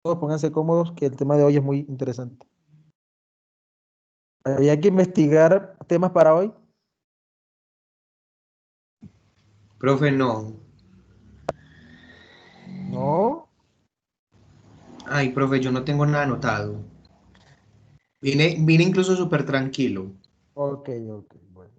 Todos pónganse cómodos, que el tema de hoy es muy interesante. Había que investigar temas para hoy. Profe, no. No. Ay, profe, yo no tengo nada anotado. Vine incluso súper tranquilo. Ok, ok, bueno.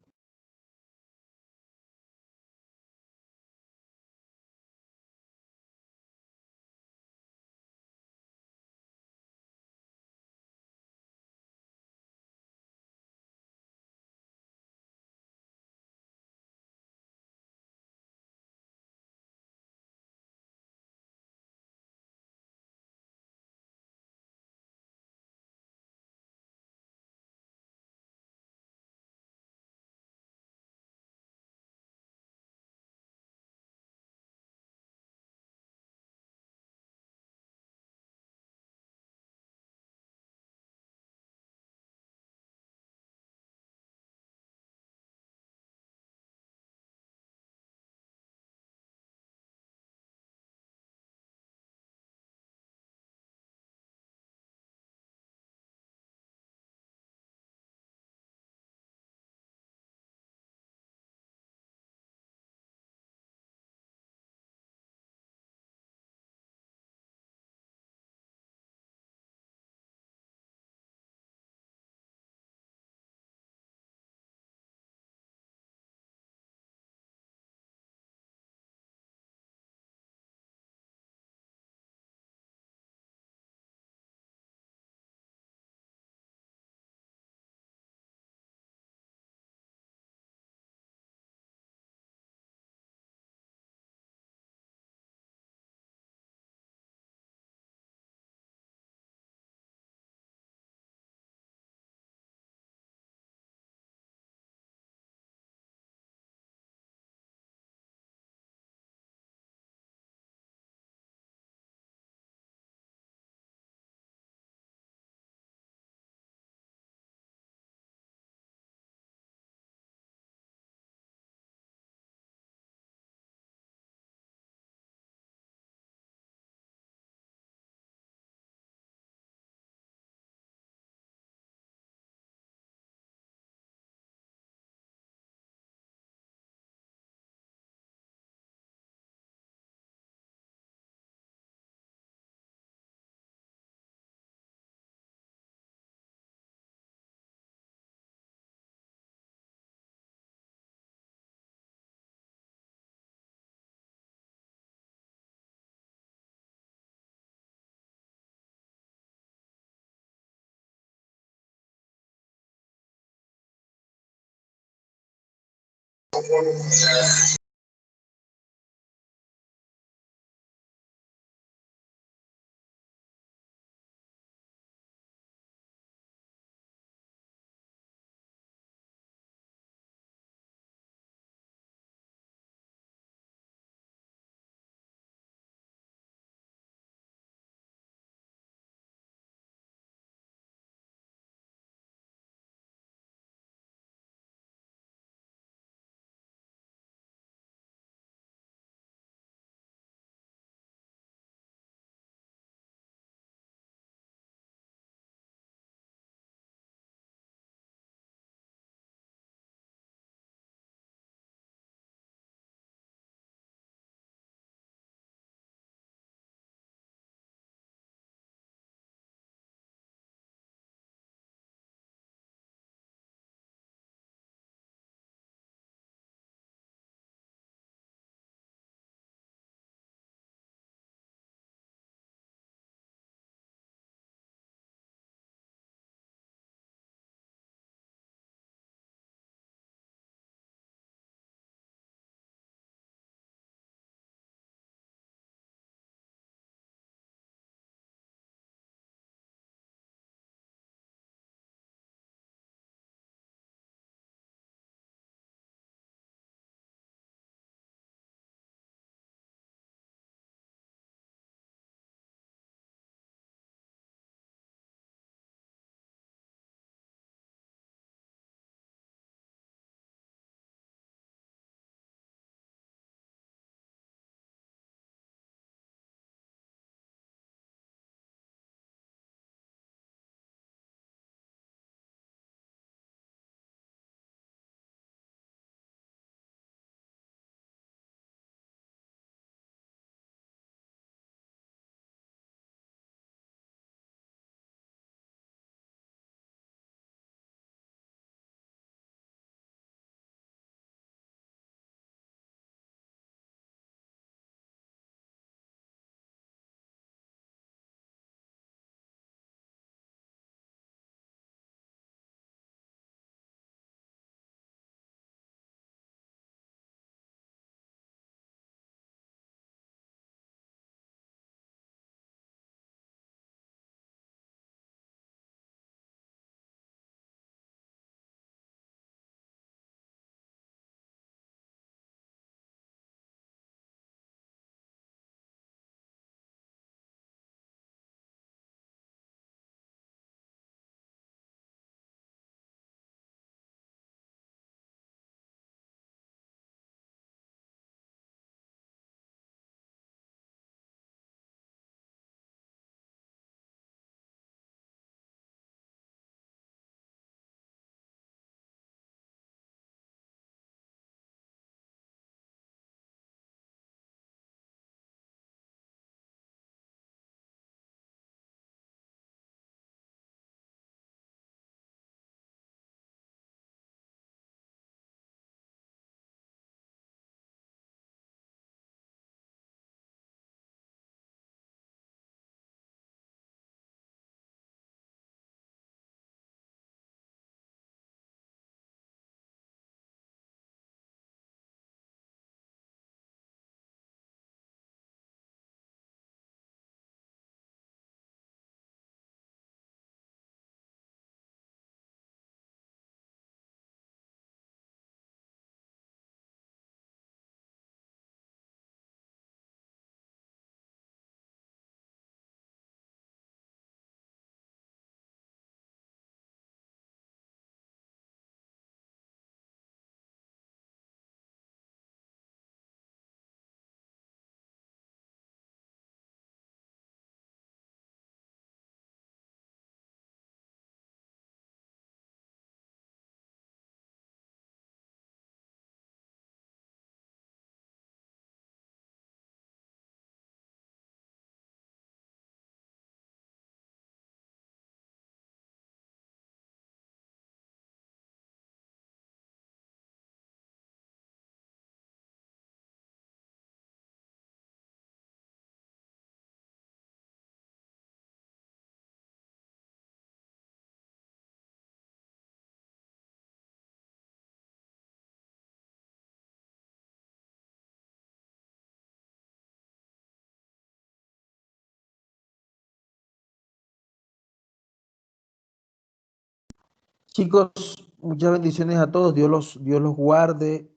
Chicos, muchas bendiciones a todos. Dios los guarde.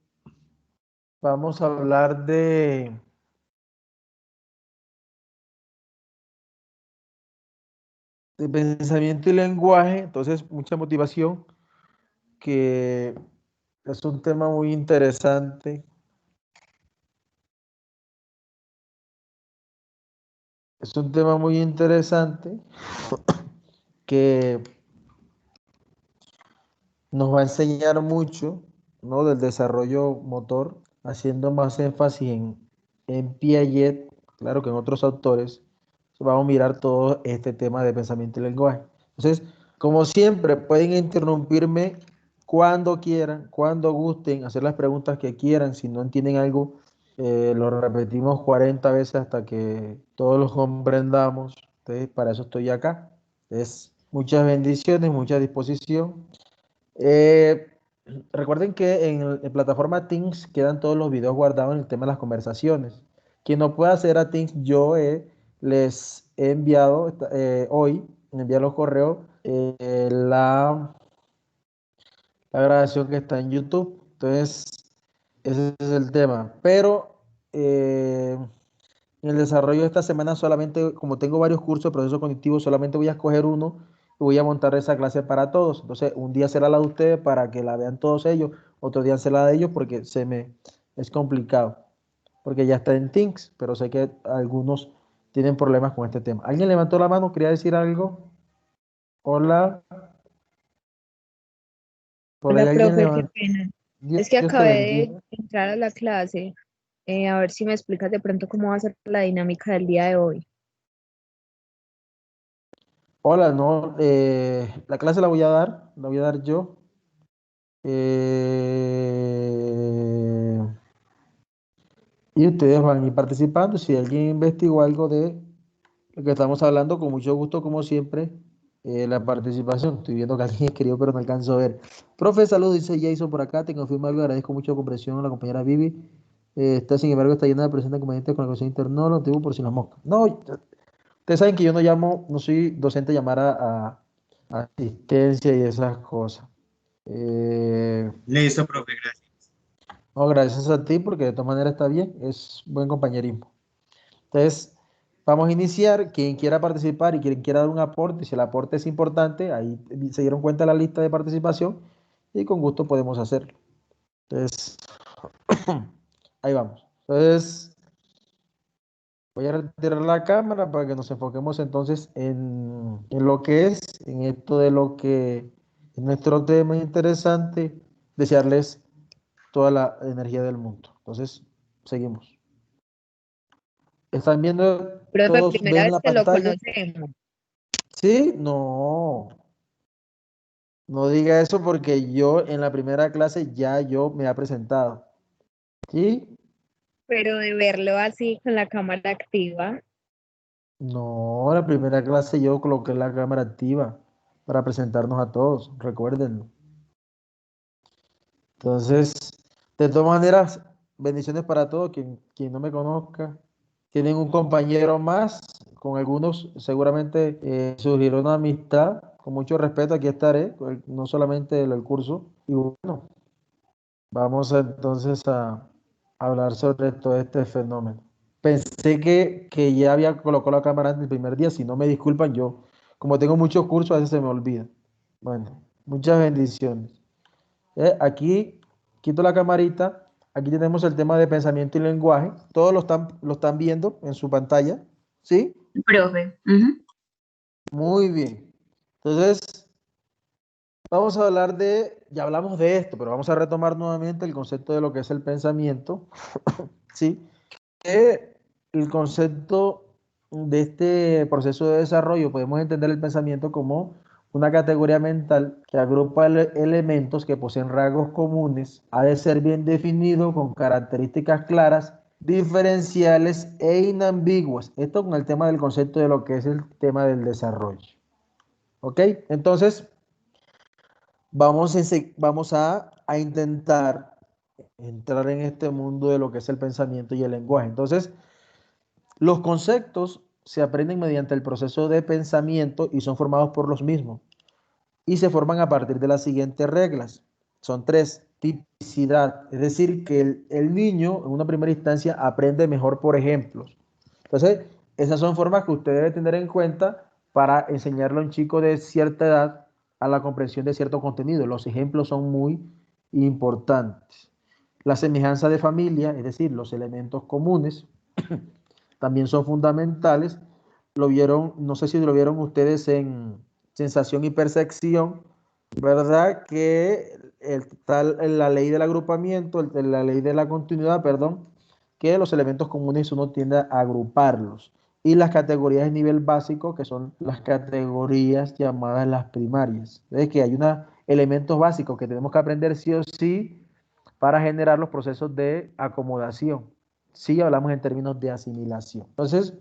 Vamos a hablar de pensamiento y lenguaje. Entonces, mucha motivación, que es un tema muy interesante. Es un tema muy interesante que nos va a enseñar mucho, ¿no? Del desarrollo motor, haciendo más énfasis en Piaget, claro que en otros autores. Vamos a mirar todo este tema de pensamiento y lenguaje. Entonces, como siempre, pueden interrumpirme cuando quieran, cuando gusten, hacer las preguntas que quieran. Si no entienden algo, lo repetimos 40 veces hasta que todos lo comprendamos. Entonces, para eso estoy acá. Es muchas bendiciones, mucha disposición. Eh, Recuerden que en plataforma Teams quedan todos los videos guardados en el tema de las conversaciones. Quien no pueda hacer a Teams, les he enviado hoy, me envié los correos, la grabación que está en YouTube. Entonces, ese es el tema. Pero en el desarrollo de esta semana solamente, como tengo varios cursos de proceso cognitivo, solamente voy a escoger uno y voy a montar esa clase para todos. Entonces, un día será la de ustedes para que la vean todos ellos, otro día será la de ellos porque es complicado, porque ya está en Teams, pero sé que algunos tienen problemas con este tema. ¿Alguien levantó la mano? ¿Quería decir algo? Hola, por ahí Hola, alguien profe, qué levantó. pena. Dios, Es que Dios te acabé bendiga. de entrar a la clase. A ver si me explicas de pronto cómo va a ser la dinámica del día de hoy. Hola, no, la clase la voy a dar yo. Eh, y ustedes van a ir participando. Si alguien investigó algo de lo que estamos hablando, con mucho gusto, como siempre, la participación. Estoy viendo que alguien escribió, pero no alcanzo a ver. Profe, saludos, dice Jason por acá. Te confirmo algo, agradezco mucho la comprensión a la compañera Vivi. Sin embargo, está llena de presentes comediantes con la cuestión interna, lo tengo por si las moscas. No, ustedes saben que yo no llamo, no soy docente a llamar a asistencia y esas cosas. Eh, Listo, profe, gracias. no, gracias a ti, porque de todas maneras está bien, es buen compañerismo. Entonces, vamos a iniciar. Quien quiera participar y quien quiera dar un aporte, si el aporte es importante, ahí se dieron cuenta de la lista de participación y con gusto podemos hacerlo. Entonces, ahí vamos. Entonces, voy a retirar la cámara para que nos enfoquemos entonces en lo que es, en esto de lo que es nuestro tema interesante, desearles toda la energía del mundo. Entonces, seguimos. ¿Están viendo? Profe, ¿Todos primera ven vez la que lo pantalla? conocemos. Sí, no, no diga eso porque yo en la primera clase ya yo me ha presentado. ¿Sí? Pero de verlo así con la cámara activa. No, la primera clase yo coloqué la cámara activa para presentarnos a todos, recuérdenlo. Entonces, de todas maneras, bendiciones para todos. Quien no me conozca, tienen un compañero más, con algunos seguramente surgirá una amistad. Con mucho respeto, aquí estaré, no solamente el curso. Y bueno, vamos entonces a hablar sobre todo este fenómeno. Pensé que ya había colocado la cámara en el primer día, si no me disculpan, yo, como tengo muchos cursos, a veces se me olvida. Bueno, muchas bendiciones. Aquí quito la camarita. Aquí tenemos el tema de pensamiento y lenguaje. Todos lo están viendo en su pantalla. ¿Sí? Profe. Ujú. Muy bien. Entonces, vamos a hablar ya hablamos de esto, pero vamos a retomar nuevamente el concepto de lo que es el pensamiento. ¿Sí? El concepto de este proceso de desarrollo, podemos entender el pensamiento como una categoría mental que agrupa elementos que poseen rasgos comunes, ha de ser bien definido con características claras, diferenciales e inambiguas. Esto con el tema del concepto de lo que es el tema del desarrollo. ¿Ok? Entonces, vamos a intentar entrar en este mundo de lo que es el pensamiento y el lenguaje. Entonces, los conceptos se aprenden mediante el proceso de pensamiento y son formados por los mismos. y se forman a partir de las siguientes reglas. Son tres. Tipicidad, es decir, que el niño en una primera instancia aprende mejor por ejemplos. Entonces, esas son formas que usted debe tener en cuenta para enseñarle a un chico de cierta edad a la comprensión de cierto contenido. Los ejemplos son muy importantes. La semejanza de familia, es decir, los elementos comunes, también son fundamentales. Lo vieron, no sé si lo vieron ustedes en sensación y percepción, ¿verdad? Que tal la ley del agrupamiento, la ley de la continuidad, perdón, que los elementos comunes uno tiende a agruparlos. Y las categorías de nivel básico, que son las categorías llamadas las primarias. Es que hay unos elementos básicos que tenemos que aprender sí o sí para generar los procesos de acomodación. Sí hablamos en términos de asimilación. Entonces,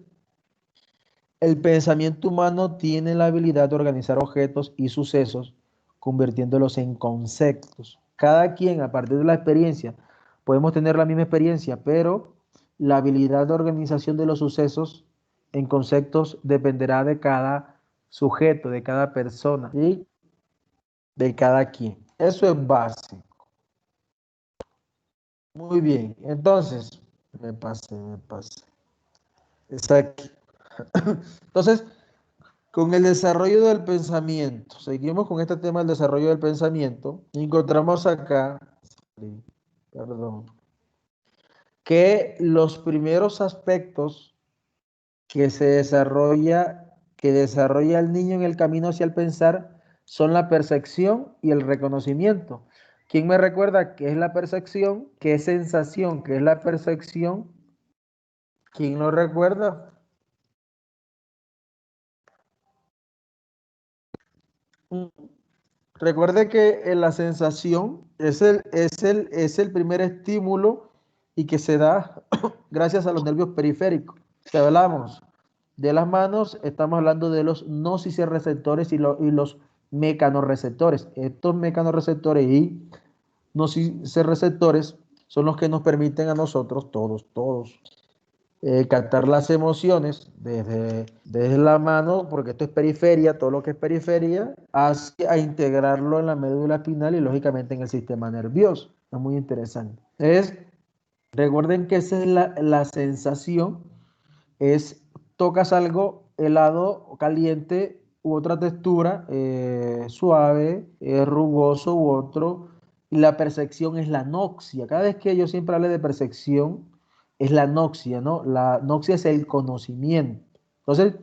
el pensamiento humano tiene la habilidad de organizar objetos y sucesos, convirtiéndolos en conceptos. Cada quien, a partir de la experiencia, podemos tener la misma experiencia, pero la habilidad de organización de los sucesos en conceptos dependerá de cada sujeto, de cada persona y de cada quien. Eso es básico. Muy bien, entonces, me pasé. Exacto. Entonces, con el desarrollo del pensamiento, seguimos con este tema del desarrollo del pensamiento, encontramos acá, sí, perdón, que los primeros aspectos que desarrolla el niño en el camino hacia el pensar son la percepción y el reconocimiento. ¿Quién me recuerda qué es la percepción? ¿Qué es sensación? ¿Qué es la percepción? ¿Quién lo recuerda? Mm, Recuerde que la sensación es el primer estímulo y que se da gracias a los nervios periféricos. Si hablamos de las manos, estamos hablando de los nociceptores y los mecanorreceptores. Estos mecanorreceptores y nociceptores son los que nos permiten a nosotros, todos, captar las emociones desde la mano, porque esto es periferia, todo lo que es periferia, hacia integrarlo en la médula espinal y lógicamente en el sistema nervioso. Es muy interesante. Recuerden que esa es la sensación, es tocas algo helado o caliente u otra textura, suave, rugoso u otro, y la percepción es la noxia. Cada vez que yo siempre hable de percepción, es la noxia, ¿no? La noxia es el conocimiento. Entonces,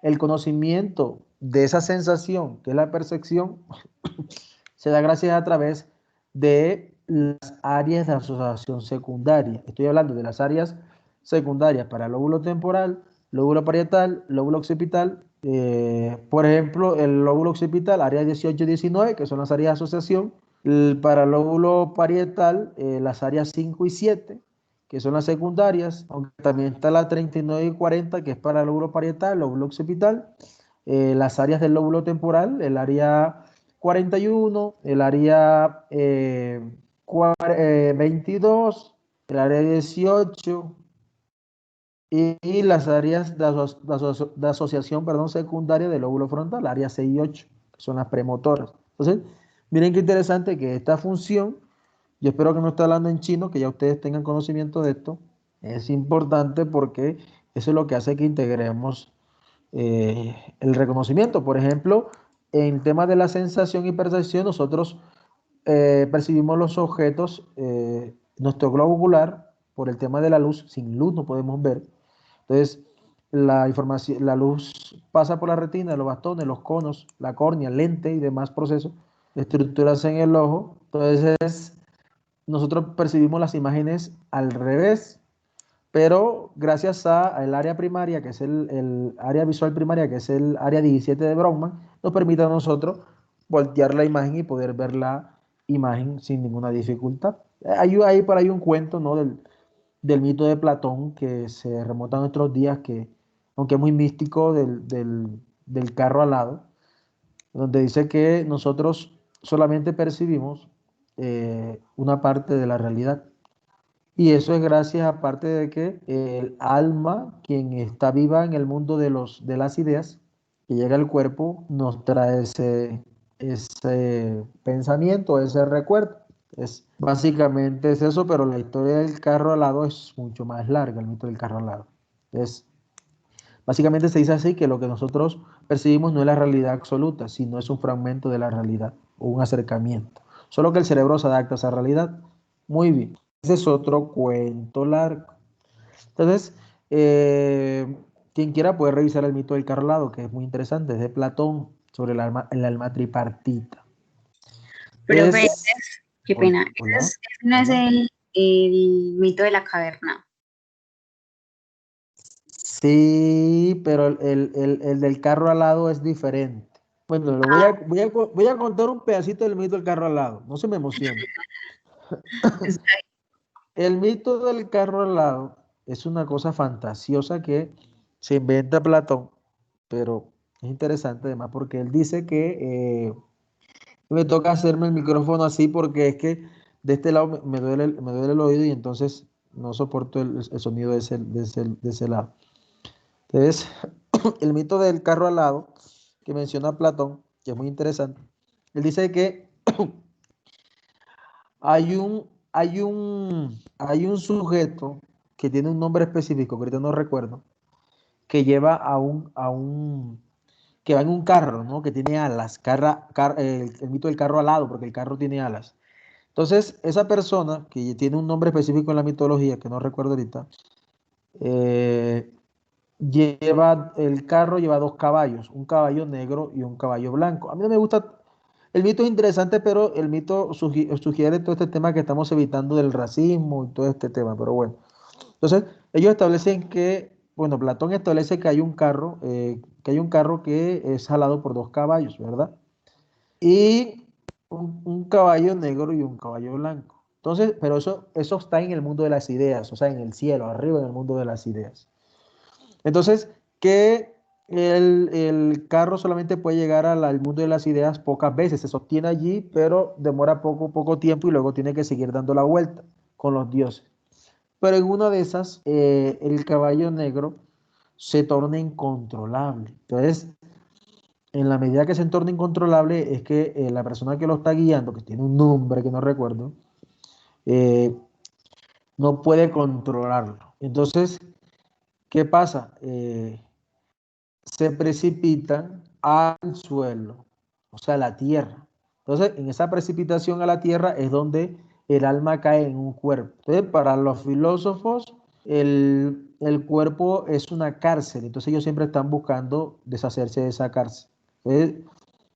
el conocimiento de esa sensación, que es la percepción, se da gracias a través de las áreas de asociación secundaria. Estoy hablando de las áreas secundarias para el lóbulo temporal, lóbulo parietal, lóbulo occipital. Por ejemplo, el lóbulo occipital, área 18 y 19, que son las áreas de asociación. Para el lóbulo parietal, las áreas 5 y 7, que son las secundarias, aunque también está la 39 y 40, que es para el lóbulo parietal, lóbulo occipital. Las áreas del lóbulo temporal, el área 41, el área 22, el área 18 y las áreas de asociación, perdón, secundaria del lóbulo frontal, área 6 y 8, que son las premotoras. Entonces, miren qué interesante que esta función, yo espero que no esté hablando en chino, que ya ustedes tengan conocimiento de esto, es importante porque eso es lo que hace que integremos el reconocimiento. Por ejemplo, en el tema de la sensación y percepción, nosotros percibimos los objetos, nuestro globo ocular, por el tema de la luz, sin luz no podemos ver. Entonces, la información, la luz pasa por la retina, los bastones, los conos, la córnea, lente y demás procesos, estructuras en el ojo. Entonces, nosotros percibimos las imágenes al revés, pero gracias al área primaria, que es el área visual primaria, que es el área 17 de Brodmann, nos permite a nosotros voltear la imagen y poder ver la imagen sin ninguna dificultad. Hay por ahí un cuento, ¿no? del mito de Platón que se remonta a nuestros días, que aunque es muy místico, del carro alado, donde dice que nosotros solamente percibimos una parte de la realidad. Y eso es gracias, aparte de que el alma, quien está viva en el mundo de las ideas, que llega al cuerpo, nos trae ese pensamiento, ese recuerdo. Básicamente es eso, pero la historia del carro alado es mucho más larga, el mito del carro alado. Es, básicamente se dice así que lo que nosotros percibimos no es la realidad absoluta, sino es un fragmento de la realidad o un acercamiento. Solo que el cerebro se adapta a esa realidad. Muy bien. Ese es otro cuento largo. Entonces, quien quiera puede revisar el mito del carro alado, que es muy interesante, es de Platón, sobre el alma tripartita. Profe, Entonces, qué pena. hola, Ese no es hola. el mito de la caverna. Sí, pero el del carro alado es diferente. Bueno, voy a contar un pedacito del mito del carro alado, no se me emocione. Está El mito del carro alado es una cosa fantasiosa que se inventa Platón, pero es interesante además porque él dice que me toca hacerme el micrófono así porque es que de este lado me duele el oído y entonces no soporto el sonido de ese lado. Entonces, el mito del carro alado que menciona Platón, que es muy interesante, él dice que hay un sujeto que tiene un nombre específico, que ahorita no recuerdo, que lleva que va en un carro, ¿no? Que tiene alas, el mito del carro alado, porque el carro tiene alas. Entonces, esa persona, que tiene un nombre específico en la mitología, que no recuerdo ahorita, eh, el carro lleva dos caballos, un caballo negro y un caballo blanco. A mí no me gusta, el mito es interesante, pero el mito sugiere todo este tema que estamos evitando del racismo y todo este tema, pero bueno. Entonces, ellos establecen que, bueno, Platón establece que hay un carro que es jalado por dos caballos, ¿verdad? Y un caballo negro y un caballo blanco. Entonces, pero eso está en el mundo de las ideas, o sea, en el cielo, arriba en el mundo de las ideas. Entonces, que el carro solamente puede llegar al mundo de las ideas pocas veces, se sostiene allí, pero demora poco tiempo y luego tiene que seguir dando la vuelta con los dioses. Pero en una de esas, el caballo negro se torna incontrolable. Entonces, en la medida que se torna incontrolable, es que la persona que lo está guiando, que tiene un nombre que no recuerdo, eh, no puede controlarlo. Entonces, ¿qué pasa? Se precipitan al suelo, o sea, a la tierra. Entonces, en esa precipitación a la tierra es donde el alma cae en un cuerpo. Entonces, para los filósofos, el cuerpo es una cárcel, entonces ellos siempre están buscando deshacerse de esa cárcel. Entonces,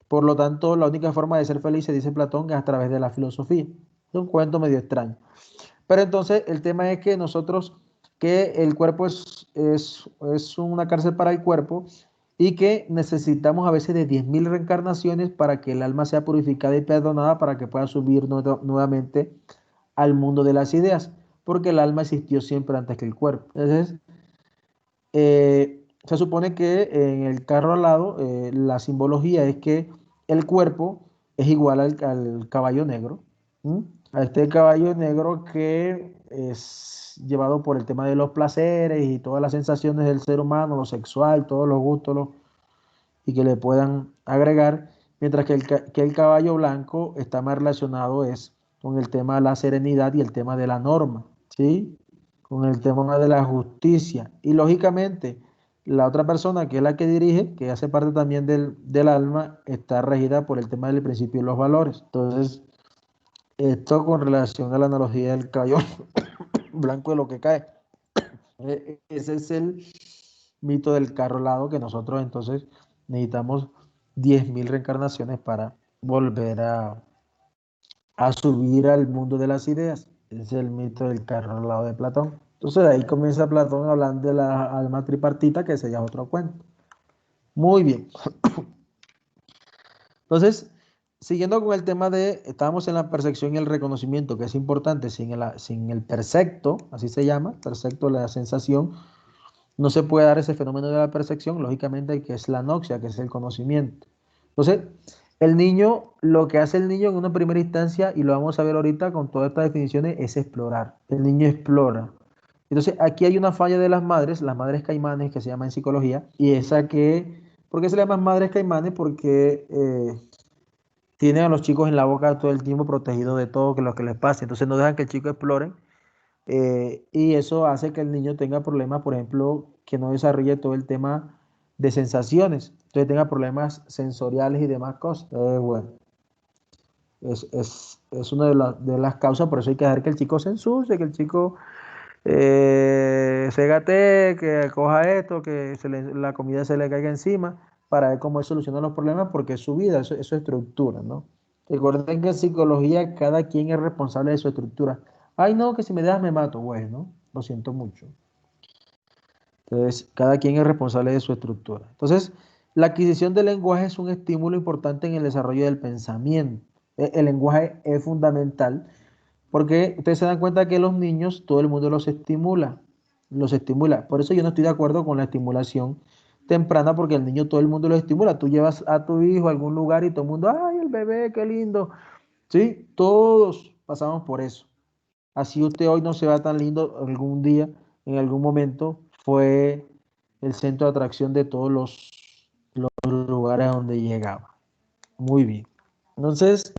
por lo tanto, la única forma de ser feliz, se dice Platón, es a través de la filosofía. Es un cuento medio extraño. Pero entonces el tema es que nosotros, que el cuerpo es una cárcel para el cuerpo y que necesitamos a veces de 10.000 reencarnaciones para que el alma sea purificada y perdonada para que pueda subir nuevamente al mundo de las ideas, porque el alma existió siempre antes que el cuerpo. Entonces, se supone que en el carro al lado, la simbología es que el cuerpo es igual al caballo negro, ¿m? A este caballo negro que es llevado por el tema de los placeres y todas las sensaciones del ser humano, lo sexual, todos los gustos y que le puedan agregar, mientras que que el caballo blanco está más relacionado es con el tema de la serenidad y el tema de la norma, ¿sí? Con el tema de la justicia. Y lógicamente, la otra persona, que es la que dirige, que hace parte también del alma, está regida por el tema del principio y los valores. Entonces, esto con relación a la analogía del caballo blanco de lo que cae. Ese es el mito del carro alado que nosotros entonces necesitamos 10.000 reencarnaciones para volver a subir al mundo de las ideas. Ese es el mito del carro alado de Platón. Entonces de ahí comienza Platón hablando de la alma tripartita, que sería otro cuento. Muy bien. Entonces, siguiendo con el tema estábamos en la percepción y el reconocimiento, que es importante, sin el percepto, así se llama, percepto, la sensación, no se puede dar ese fenómeno de la percepción, lógicamente, que es la noxia, que es el conocimiento. Entonces, el niño, lo que hace el niño en una primera instancia, y lo vamos a ver ahorita con todas estas definiciones, es explorar. El niño explora. Entonces, aquí hay una falla de las madres caimanes, que se llama en psicología, y esa que, ¿por qué se le llaman madres caimanes? Porque tienen a los chicos en la boca todo el tiempo protegidos de todo que lo que les pase. Entonces no dejan que el chico explore y eso hace que el niño tenga problemas, por ejemplo, que no desarrolle todo el tema de sensaciones, entonces tenga problemas sensoriales y demás cosas. Bueno, es una de las causas, por eso hay que dejar que el chico se ensucie, que el chico se gatee, que coja esto, que la comida se le caiga encima, para ver cómo él soluciona los problemas, porque es su vida, eso es su estructura, ¿no? Recuerden que en psicología cada quien es responsable de su estructura. Ay, no, que si me dejas me mato. Bueno, lo siento mucho. Entonces, cada quien es responsable de su estructura. Entonces, la adquisición del lenguaje es un estímulo importante en el desarrollo del pensamiento. El lenguaje es fundamental porque ustedes se dan cuenta que los niños, todo el mundo los estimula, los estimula. Por eso yo no estoy de acuerdo con la estimulación temprana, porque el niño todo el mundo lo estimula. Tú llevas a tu hijo a algún lugar y todo el mundo, ay, el bebé, qué lindo. Sí, todos pasamos por eso. Así usted hoy no se va tan lindo, algún día, en algún momento, fue el centro de atracción de todos los lugares a donde llegaba. Muy bien. Entonces,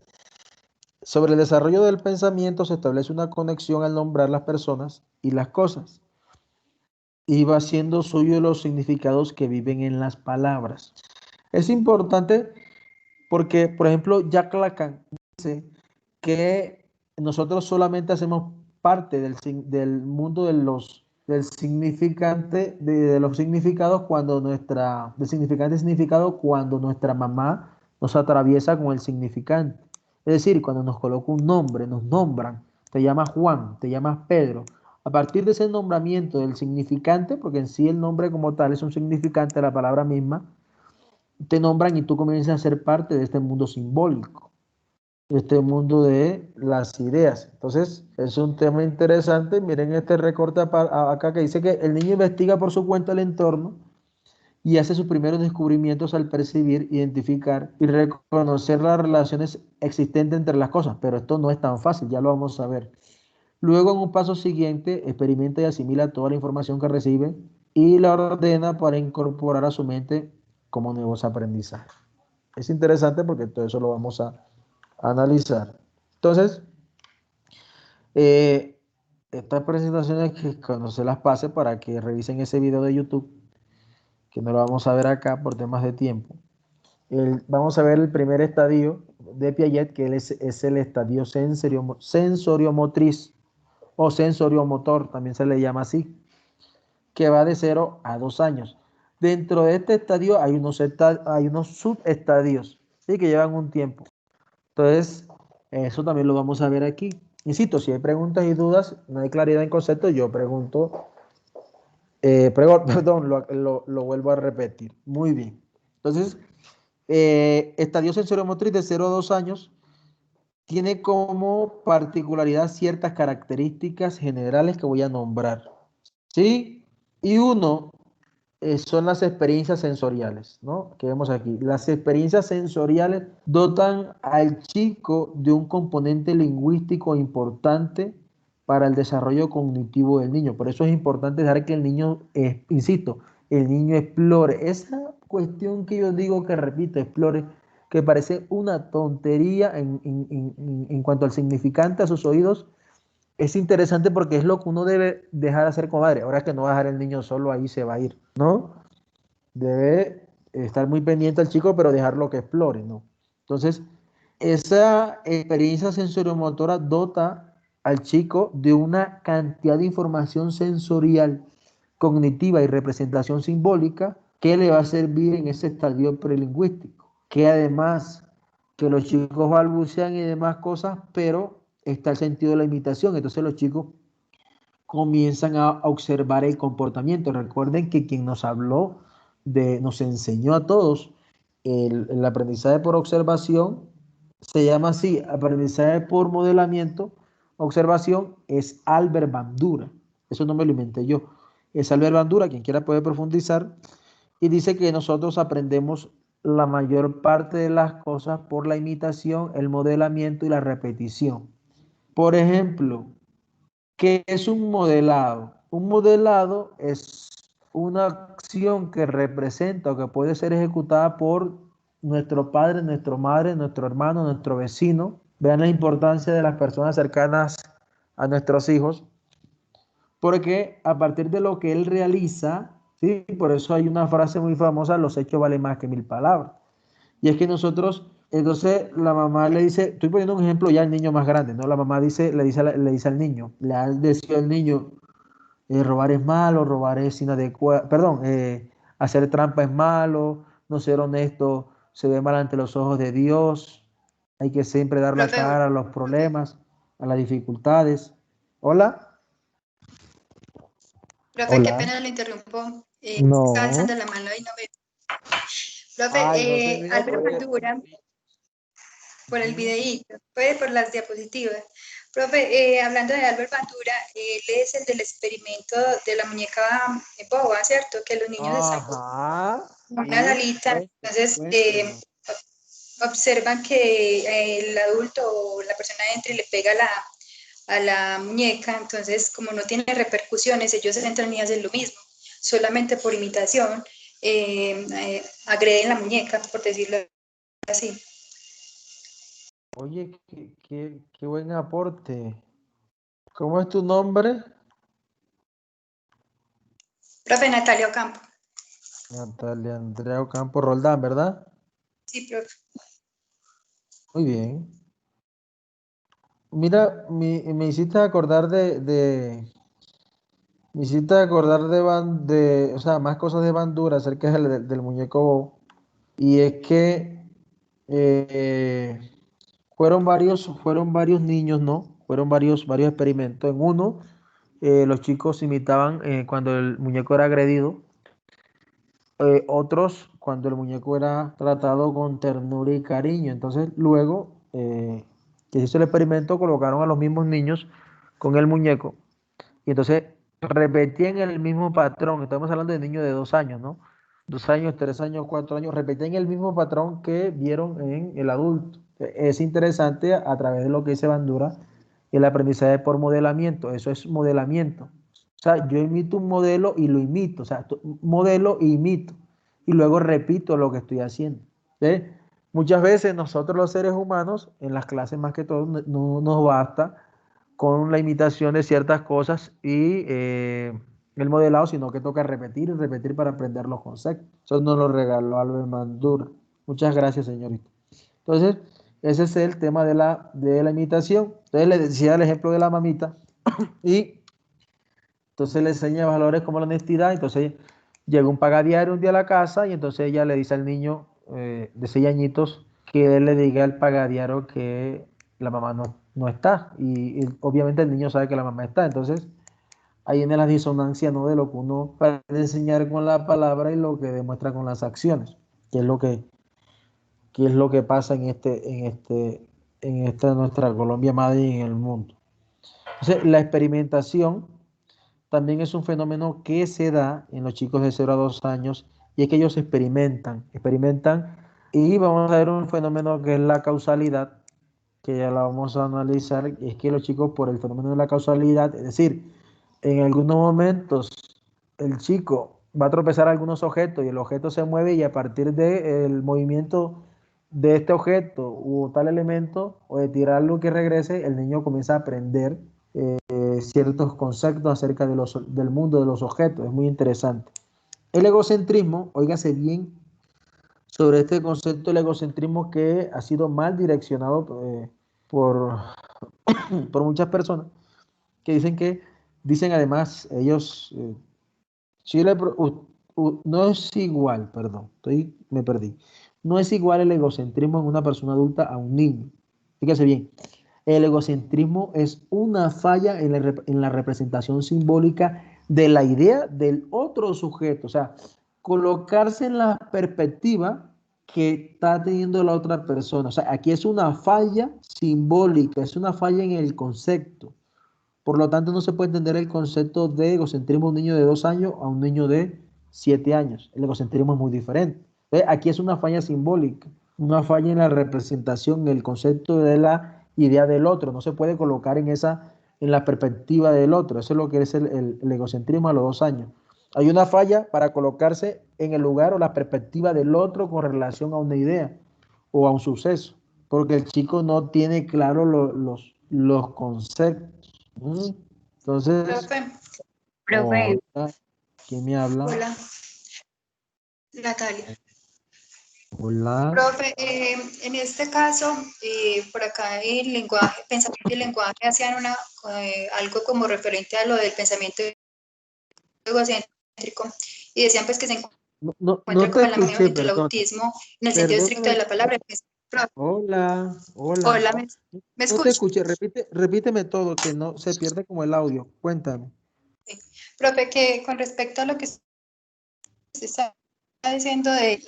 sobre el desarrollo del pensamiento se establece una conexión al nombrar las personas y las cosas. Y va siendo suyo los significados que viven en las palabras. Es importante porque, por ejemplo, Jack Lacan dice que nosotros solamente hacemos parte del mundo del significante, de los significados del significado cuando nuestra mamá nos atraviesa con el significante. Es decir, cuando nos coloca un nombre, nos nombran, te llamas Juan, te llamas Pedro. A partir de ese nombramiento del significante, porque en sí el nombre como tal es un significante de la palabra misma, te nombran y tú comienzas a ser parte de este mundo simbólico, de este mundo de las ideas. Entonces, es un tema interesante. Miren este recorte acá que dice que el niño investiga por su cuenta el entorno y hace sus primeros descubrimientos al percibir, identificar y reconocer las relaciones existentes entre las cosas. Pero esto no es tan fácil, ya lo vamos a ver. Luego, en un paso siguiente, experimenta y asimila toda la información que recibe y la ordena para incorporar a su mente como nuevos aprendizajes. Es interesante porque todo eso lo vamos a analizar. Entonces, estas presentaciones que cuando se las pase para que revisen ese video de YouTube, que no lo vamos a ver acá por temas de tiempo. Vamos a ver el primer estadio de Piaget, que es el estadio sensoriomotriz o sensoriomotor, también se le llama así, que va de 0 a 2 años. Dentro de este estadio hay unos subestadios, ¿sí? Que llevan un tiempo. Entonces, eso también lo vamos a ver aquí. Insisto, si hay preguntas y dudas, no hay claridad en conceptos, yo pregunto, perdón, lo vuelvo a repetir. Muy bien. Entonces, estadio sensoriomotriz de 0 a 2 años tiene como particularidad ciertas características generales que voy a nombrar. ¿Sí? Y uno son las experiencias sensoriales, ¿no? Que vemos aquí. Las experiencias sensoriales dotan al chico de un componente lingüístico importante para el desarrollo cognitivo del niño. Por eso es importante dejar que el niño, insisto, el niño explore. Esa cuestión que yo digo que repito, explore, que parece una tontería en cuanto al significante a sus oídos, es interesante porque es lo que uno debe dejar de hacer con madre. Ahora que no va a dejar el niño solo ahí, se va a ir, ¿no? Debe estar muy pendiente al chico, pero dejarlo que explore, ¿no? Entonces, esa experiencia sensoriomotora dota al chico de una cantidad de información sensorial, cognitiva y representación simbólica que le va a servir en ese estadio prelingüístico. Que además que los chicos balbucean y demás cosas, pero está el sentido de la imitación. Entonces los chicos comienzan a observar el comportamiento. Recuerden que quien nos habló, nos enseñó a todos el aprendizaje por observación, se llama así, aprendizaje por modelamiento, observación, es Albert Bandura. Eso no me lo inventé yo. Es Albert Bandura, quien quiera puede profundizar, y dice que nosotros aprendemos la mayor parte de las cosas por la imitación, el modelamiento y la repetición. Por ejemplo, ¿qué es un modelado? Un modelado es una acción que representa o que puede ser ejecutada por nuestro padre, nuestra madre, nuestro hermano, nuestro vecino. Vean la importancia de las personas cercanas a nuestros hijos, porque a partir de lo que él realiza, ¿sí? Por eso hay una frase muy famosa, los hechos valen más que mil palabras. Y es que nosotros, entonces la mamá le dice, estoy poniendo un ejemplo ya al niño más grande, ¿no? La mamá dice, le dice al niño, le ha decidido al niño, robar es malo, robar es inadecuado, perdón, hacer trampa es malo, no ser honesto se ve mal ante los ojos de Dios, hay que siempre dar la Profe, cara a los problemas, a las dificultades. Hola, profe, qué hola, pena lo interrumpo. Estaba alzando no, la mano y no me... Profe, ay, no se vio Álvaro porque... Bandura, por el Ujú. videíto, fue por las diapositivas. Profe, hablando de Álvaro Bandura, él es el del experimento de la muñeca boba, ¿cierto? Que los niños están con Ajá, una sí, salita, entonces cuénteme. observan que el adulto o la persona entra y le pega a la muñeca, entonces como no tiene repercusiones, ellos entran y hacen lo mismo, solamente por imitación, agreden la muñeca, por decirlo así. Oye, qué buen aporte. ¿Cómo es tu nombre? Profe Natalia Ocampo. Natalia Andrea Ocampo Roldán, ¿verdad? Sí, profe. Muy bien. Mira, me hiciste acordar me hiciste acordar o sea, más cosas de Bandura acerca del muñeco Bob. Y es que eh, fueron varios niños, ¿no? Fueron varios experimentos. En uno, los chicos imitaban cuando el muñeco era agredido. Otros cuando el muñeco era tratado con ternura y cariño. Entonces, luego que se hizo el experimento, colocaron a los mismos niños con el muñeco y entonces repetían el mismo patrón. Estamos hablando de niños de 2 años, ¿no? 2 años, 3 años, 4 años, repetían el mismo patrón que vieron en el adulto. Es interesante a través de lo que dice Bandura, el aprendizaje por modelamiento. Eso es modelamiento. O sea, yo imito un modelo y lo imito. O sea, modelo e imito. Y luego repito lo que estoy haciendo. ¿Sí? Muchas veces nosotros los seres humanos, en las clases más que todo, no nos basta con la imitación de ciertas cosas y el modelado, sino que toca repetir y repetir para aprender los conceptos. Eso nos lo regaló Albert Bandura. Muchas gracias, señorita. Entonces, ese es el tema de la imitación. Entonces, le decía el ejemplo de la mamita y entonces le enseña valores como la honestidad. Entonces, llega un pagadiario un día a la casa y entonces ella le dice al niño de 6 añitos que él le diga al pagadiario que la mamá no está. Y obviamente el niño sabe que la mamá está. Entonces, ahí viene la disonancia, ¿no? De lo que uno puede enseñar con la palabra y lo que demuestra con las acciones, que es lo que pasa en esta nuestra Colombia madre y en el mundo. Entonces, la experimentación también es un fenómeno que se da en los chicos de 0 a 2 años y es que ellos experimentan y vamos a ver un fenómeno que es la causalidad, que ya la vamos a analizar, y es que los chicos por el fenómeno de la causalidad, es decir, en algunos momentos el chico va a tropezar algunos objetos y el objeto se mueve y a partir del movimiento de este objeto u tal elemento o de tirarlo que regrese, el niño comienza a aprender ciertos conceptos acerca del mundo de los objetos. Es muy interesante. El egocentrismo, óigase bien sobre este concepto del egocentrismo que ha sido mal direccionado por, por muchas personas que dicen además, ellos, Chile, no es igual, perdón, me perdí. No es igual el egocentrismo en una persona adulta a un niño. Fíjese bien, el egocentrismo es una falla en la representación simbólica de la idea del otro sujeto. O sea, colocarse en la perspectiva que está teniendo la otra persona. O sea, aquí es una falla simbólica, es una falla en el concepto. Por lo tanto, no se puede entender el concepto de egocentrismo de un niño de 2 años a un niño de 7 años. El egocentrismo es muy diferente. Aquí es una falla simbólica, una falla en la representación, en el concepto de la idea del otro. No se puede colocar en la perspectiva del otro. Eso es lo que es el egocentrismo a los 2 años. Hay una falla para colocarse en el lugar o la perspectiva del otro con relación a una idea o a un suceso, porque el chico no tiene claro los conceptos. Entonces, Profe, Profe, hola, ¿quién me habla? hola, Natalia. Hola. Profe, en este caso, por acá el lenguaje, pensamiento y lenguaje hacían algo como referente a lo del pensamiento egocéntrico y decían pues que se No encuentra te como en la unión escuché, entre el autismo en el sentido estricto de perdóname. la palabra. Pues, profe, Hola, hola. hola, ¿me No te escucha? escuché, repíteme todo, que no se pierde como el audio. Cuéntame. Profe, que con respecto a lo que se está diciendo del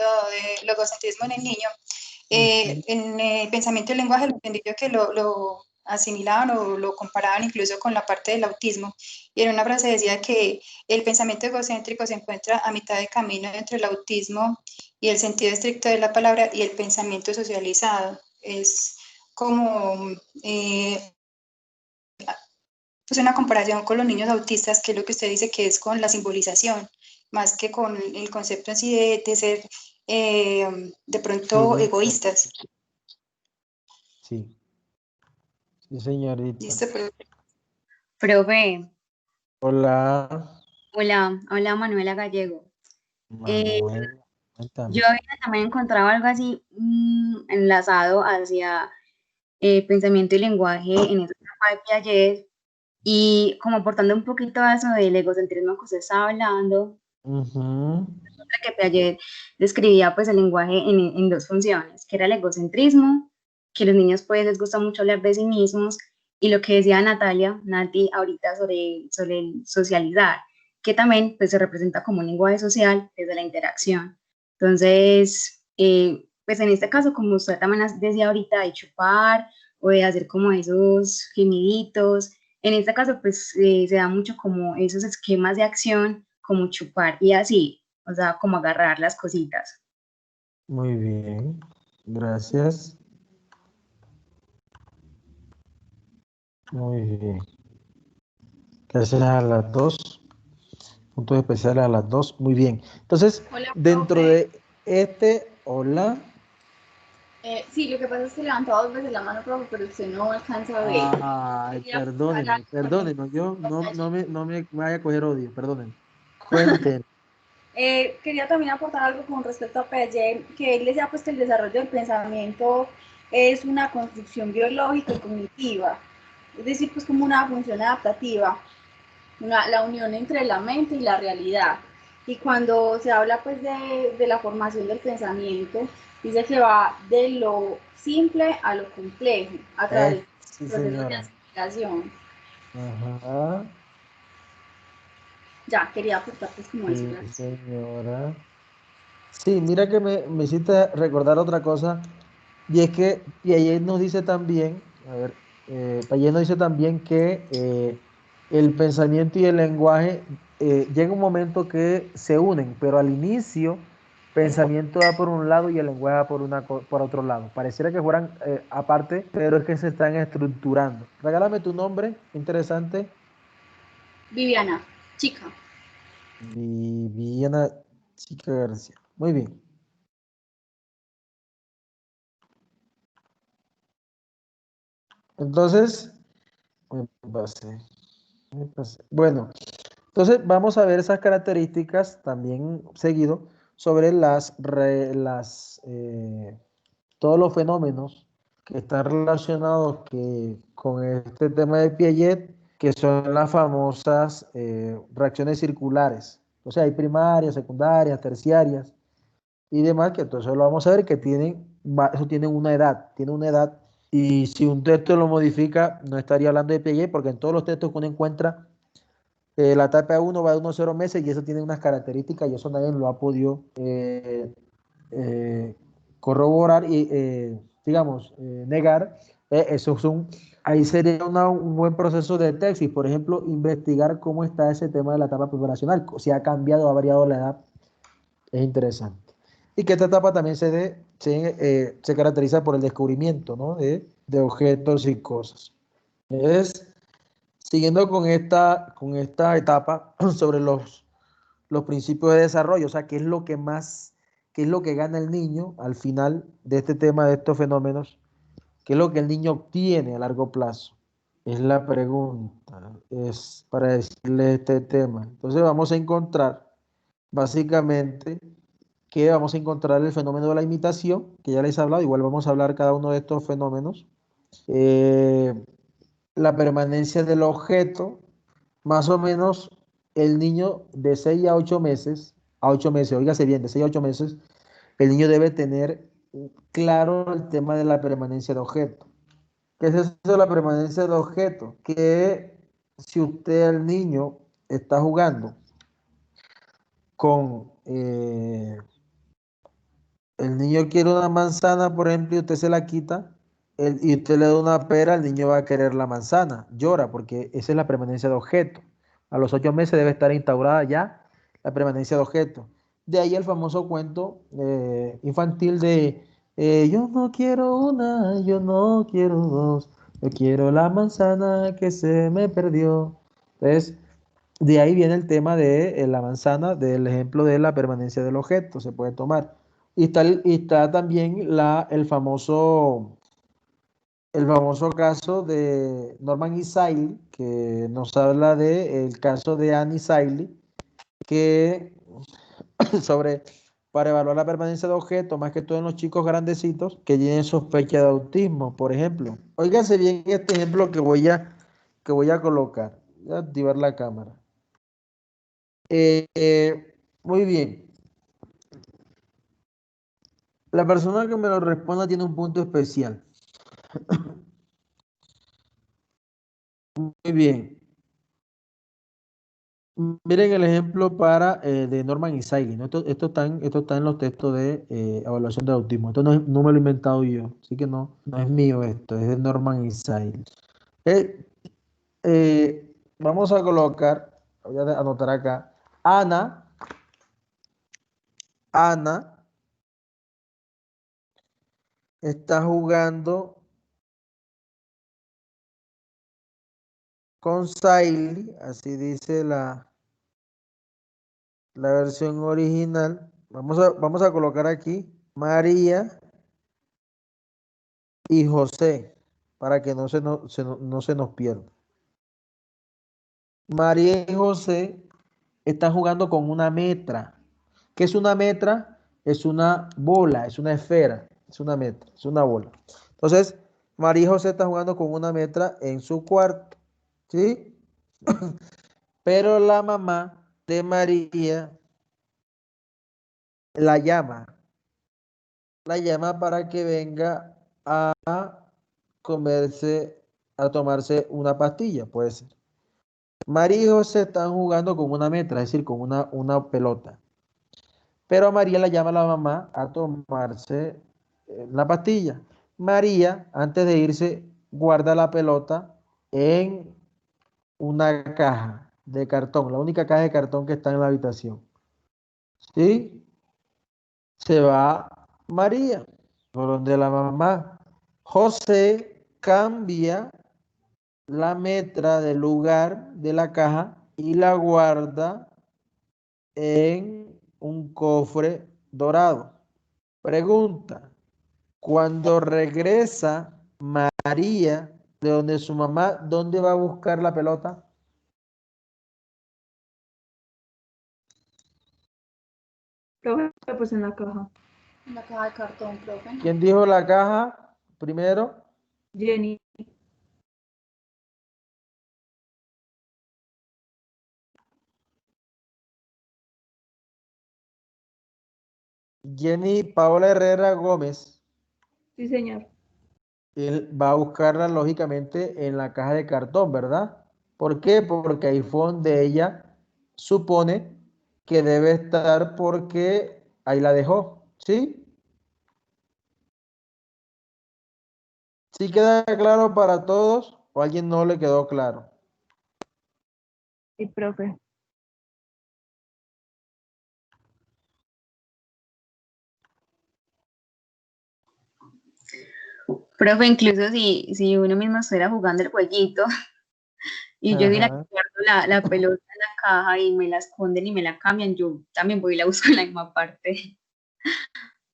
egocentrismo en el niño, Ujú. en el pensamiento y el lenguaje lo entendí yo que lo asimilaban o lo comparaban incluso con la parte del autismo. Y en una frase decía que el pensamiento egocéntrico se encuentra a mitad de camino entre el autismo y el sentido estricto de la palabra y el pensamiento socializado. Es como pues una comparación con los niños autistas, que es lo que usted dice que es con la simbolización, más que con el concepto en sí de ser de pronto Sí, egoístas. sí, sí, señorita. ¿Listo? Pero profe, Hola, hola, hola Manuela Gallego. Eh, Manuel, cuéntame. yo había también encontrado algo así enlazado hacia pensamiento y lenguaje en esa etapa de Piaget y como aportando un poquito a eso del egocentrismo que usted estaba hablando, Ujú. que Piaget describía pues el lenguaje en dos funciones, que era el egocentrismo, que a los niños pues les gusta mucho hablar de sí mismos, y lo que decía Nati ahorita sobre el socializar, que también pues se representa como un lenguaje social desde la interacción. Entonces, pues en este caso, como usted también decía ahorita, de chupar o de hacer como esos gemiditos, en este caso pues se da mucho como esos esquemas de acción, como chupar y así, o sea, como agarrar las cositas. Muy bien, gracias. Muy bien. Gracias a las dos. Puntos especiales a las dos. Muy bien. Entonces, Hola, dentro profe. de hola. Sí, lo que pasa es que levantó dos veces la mano, profe, pero usted no alcanza a ver. Ay, Quería preguntarle perdóneme, algo con respecto perdóneme. Yo a Piaget. no me vaya a coger odio, perdóneme. Cuéntenme. Quería también aportar algo con respecto a Piaget, que él decía pues que el desarrollo del pensamiento es una construcción biológica y cognitiva, es decir, pues como una función adaptativa, la unión entre la mente y la realidad. Y cuando se habla pues de la formación del pensamiento, dice que va de lo simple a lo complejo, a través de Sí, procesos de señora. asimilación. Ajá. Ya, quería aportar pues como eso, Sí, gracias. señora. Sí, mira que me hiciste recordar otra cosa, y es que Piaget nos dice también, a ver, Piaget nos dice también que el pensamiento y el lenguaje llega un momento que se unen, pero al inicio pensamiento va por un lado y el lenguaje va por otro lado. Pareciera que fueran aparte, pero es que se están estructurando. Regálame tu nombre, interesante. Viviana, chica. Viviana Chica García. Muy bien. Entonces, me pasé, me pasé. Bueno, entonces vamos a ver esas características también seguido sobre todos los fenómenos que están relacionados con este tema de Piaget, que son las famosas reacciones circulares. O sea, hay primarias, secundarias, terciarias y demás, que entonces lo vamos a ver que eso tiene una edad, y si un texto lo modifica, no estaría hablando de Piaget, porque en todos los textos que uno encuentra, la etapa 1 va de unos 0 meses y eso tiene unas características y eso nadie lo ha podido eh, corroborar y, digamos, negar. Eso ahí sería un buen proceso de tesis, por ejemplo, investigar cómo está ese tema de la etapa poblacional, si ha cambiado o ha variado la edad, es interesante. Y que esta etapa también se caracteriza por el descubrimiento, ¿no? de objetos y cosas. Entonces, siguiendo con esta etapa sobre los principios de desarrollo, o sea, qué es lo que más, qué es lo que gana el niño al final de este tema, de estos fenómenos, qué es lo que el niño obtiene a largo plazo. Es la pregunta, es para decirle este tema. Entonces vamos a encontrar básicamente que vamos a encontrar el fenómeno de la imitación, que ya les he hablado, igual vamos a hablar cada uno de estos fenómenos. Eh, la permanencia del objeto, más o menos el niño de 6 a 8 meses, oígase bien, de 6 a 8 meses, el niño debe tener claro el tema de la permanencia de objeto. ¿Qué es eso de la permanencia de objeto? Que si usted, el niño, está jugando con, el niño quiere una manzana, por ejemplo, y usted se la quita, y usted le da una pera, el niño va a querer la manzana, llora, porque esa es la permanencia de objeto. A los 8 meses debe estar instaurada ya la permanencia de objeto. De ahí el famoso cuento infantil de yo no quiero una, yo no quiero dos, yo quiero la manzana que se me perdió. Entonces, de ahí viene el tema de la manzana, del ejemplo de la permanencia del objeto, se puede tomar. Y está también el famoso caso de Norman y Seeley, que nos habla del caso de Annie Seeley, que sobre, para evaluar la permanencia de objetos, más que todo en los chicos grandecitos que tienen sospecha de autismo, por ejemplo. Óigase bien este ejemplo que voy a colocar. Voy a activar la cámara. Muy bien. La persona que me lo responda tiene un punto especial. Muy bien. Miren el ejemplo de Norman y Seeley, ¿no? Esto está en los textos de evaluación de autismo. Esto no me lo he inventado yo, así que no es mío esto, es de Norman y Seeley. Eh, Vamos a colocar, voy a anotar acá, Ana está jugando con Seeley, así dice la versión original. Vamos a colocar aquí María y José, para que no se nos pierda. María y José están jugando con una metra. ¿Qué es una metra? Es una bola, es una esfera, es una metra, es una bola. Entonces, María y José están jugando con una metra en su cuarto, ¿sí? Pero la mamá de María la llama, para que venga a comerse, a tomarse una pastilla, puede ser. María y José están jugando con una metra, es decir, con una pelota. Pero a María la llama la mamá a tomarse la pastilla. María, antes de irse, guarda la pelota en una caja de cartón, la única caja de cartón que está en la habitación. ¿Sí? Se va María, por donde la mamá. José cambia la metra del lugar de la caja y la guarda en un cofre dorado. Pregunta, cuando regresa María de donde su mamá, ¿dónde va a buscar la pelota? Profe, pues en la caja. En la caja de cartón, profe. ¿Quién dijo la caja primero? Jenny. Jenny Paola Herrera Gómez. Sí, señor. Él va a buscarla lógicamente en la caja de cartón, ¿verdad? ¿Por qué? Porque ahí fue donde ella supone que debe estar porque ahí la dejó, ¿sí? ¿Sí queda claro para todos o a alguien no le quedó claro? Sí, profe. Profe, incluso si uno mismo estuviera jugando el jueguito y yo hubiera Ajá. guardo la pelota en la caja y me la esconden y me la cambian, yo también voy y la busco en la misma parte.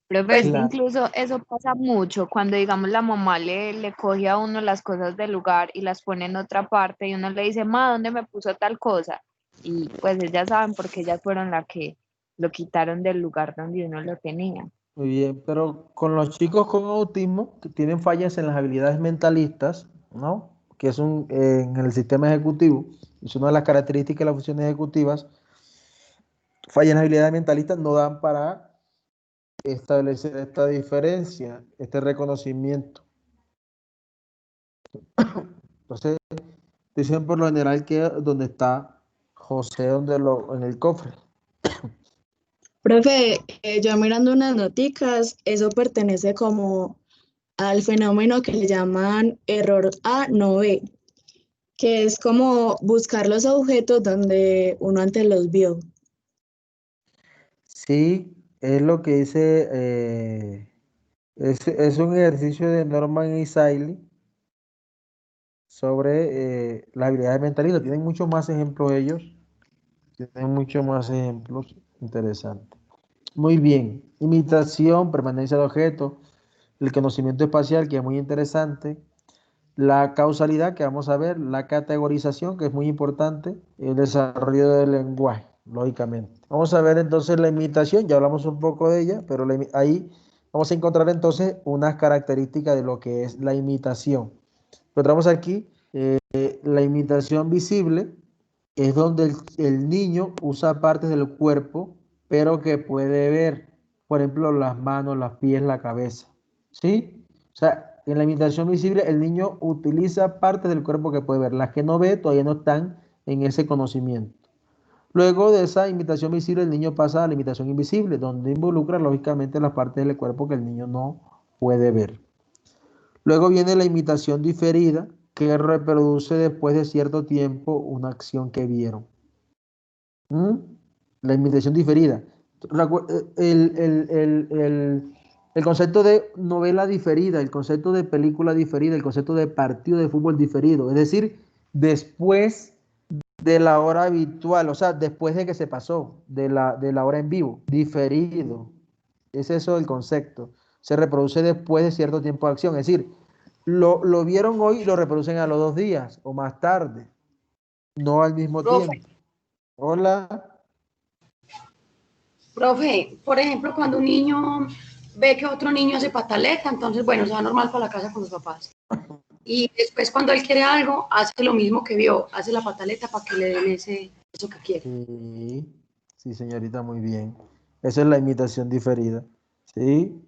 Profe, Pues es que Claro. incluso eso pasa mucho cuando, digamos, la mamá le coge a uno las cosas del lugar y las pone en otra parte y uno le dice, ma, ¿dónde me puso tal cosa? Y pues ellas saben porque ellas fueron las que lo quitaron del lugar donde uno lo tenía. Muy bien, pero con los chicos con autismo que tienen fallas en las habilidades mentalistas, ¿no? Que es en el sistema ejecutivo, es una de las características de las funciones ejecutivas, fallas en las habilidades mentalistas no dan para establecer esta diferencia, este reconocimiento. Entonces, dicen por lo general que donde está José, en el cofre. Profe, yo mirando unas noticas, eso pertenece como al fenómeno que le llaman error A no B, que es como buscar los objetos donde uno antes los vio. Sí, es lo que dice, es un ejercicio de Norman y Seeley sobre las habilidades mentalistas. Tienen muchos más ejemplos ellos, tienen muchos más ejemplos interesantes. Muy bien, imitación, permanencia de objetos, el conocimiento espacial, que es muy interesante, la causalidad, que vamos a ver, la categorización, que es muy importante, el desarrollo del lenguaje, lógicamente. Vamos a ver entonces la imitación, ya hablamos un poco de ella, pero ahí vamos a encontrar entonces unas características de lo que es la imitación. Encontramos aquí la imitación visible, es donde el niño usa partes del cuerpo, pero que puede ver, por ejemplo, las manos, los pies, la cabeza. ¿Sí? O sea, en la imitación visible el niño utiliza partes del cuerpo que puede ver. Las que no ve todavía no están en ese conocimiento. Luego de esa imitación visible, el niño pasa a la imitación invisible, donde involucra lógicamente las partes del cuerpo que el niño no puede ver. Luego viene la imitación diferida, que reproduce después de cierto tiempo una acción que vieron. ¿Mm? La imitación diferida. El concepto de novela diferida, el concepto de película diferida, el concepto de partido de fútbol diferido, es decir, después de la hora habitual, o sea, después de que se pasó, de la hora en vivo, diferido. Es eso el concepto. Se reproduce después de cierto tiempo de acción, es decir, lo vieron hoy y lo reproducen a los 2 días o más tarde, no al mismo Profe, tiempo. Hola. profe, por ejemplo, cuando un niño ve que otro niño hace pataleta, entonces, bueno, se va normal para la casa con los papás. Y después cuando él quiere algo, hace lo mismo que vio, hace la pataleta para que le den eso que quiere. Sí, sí, señorita, muy bien. Esa es la imitación diferida. ¿Sí?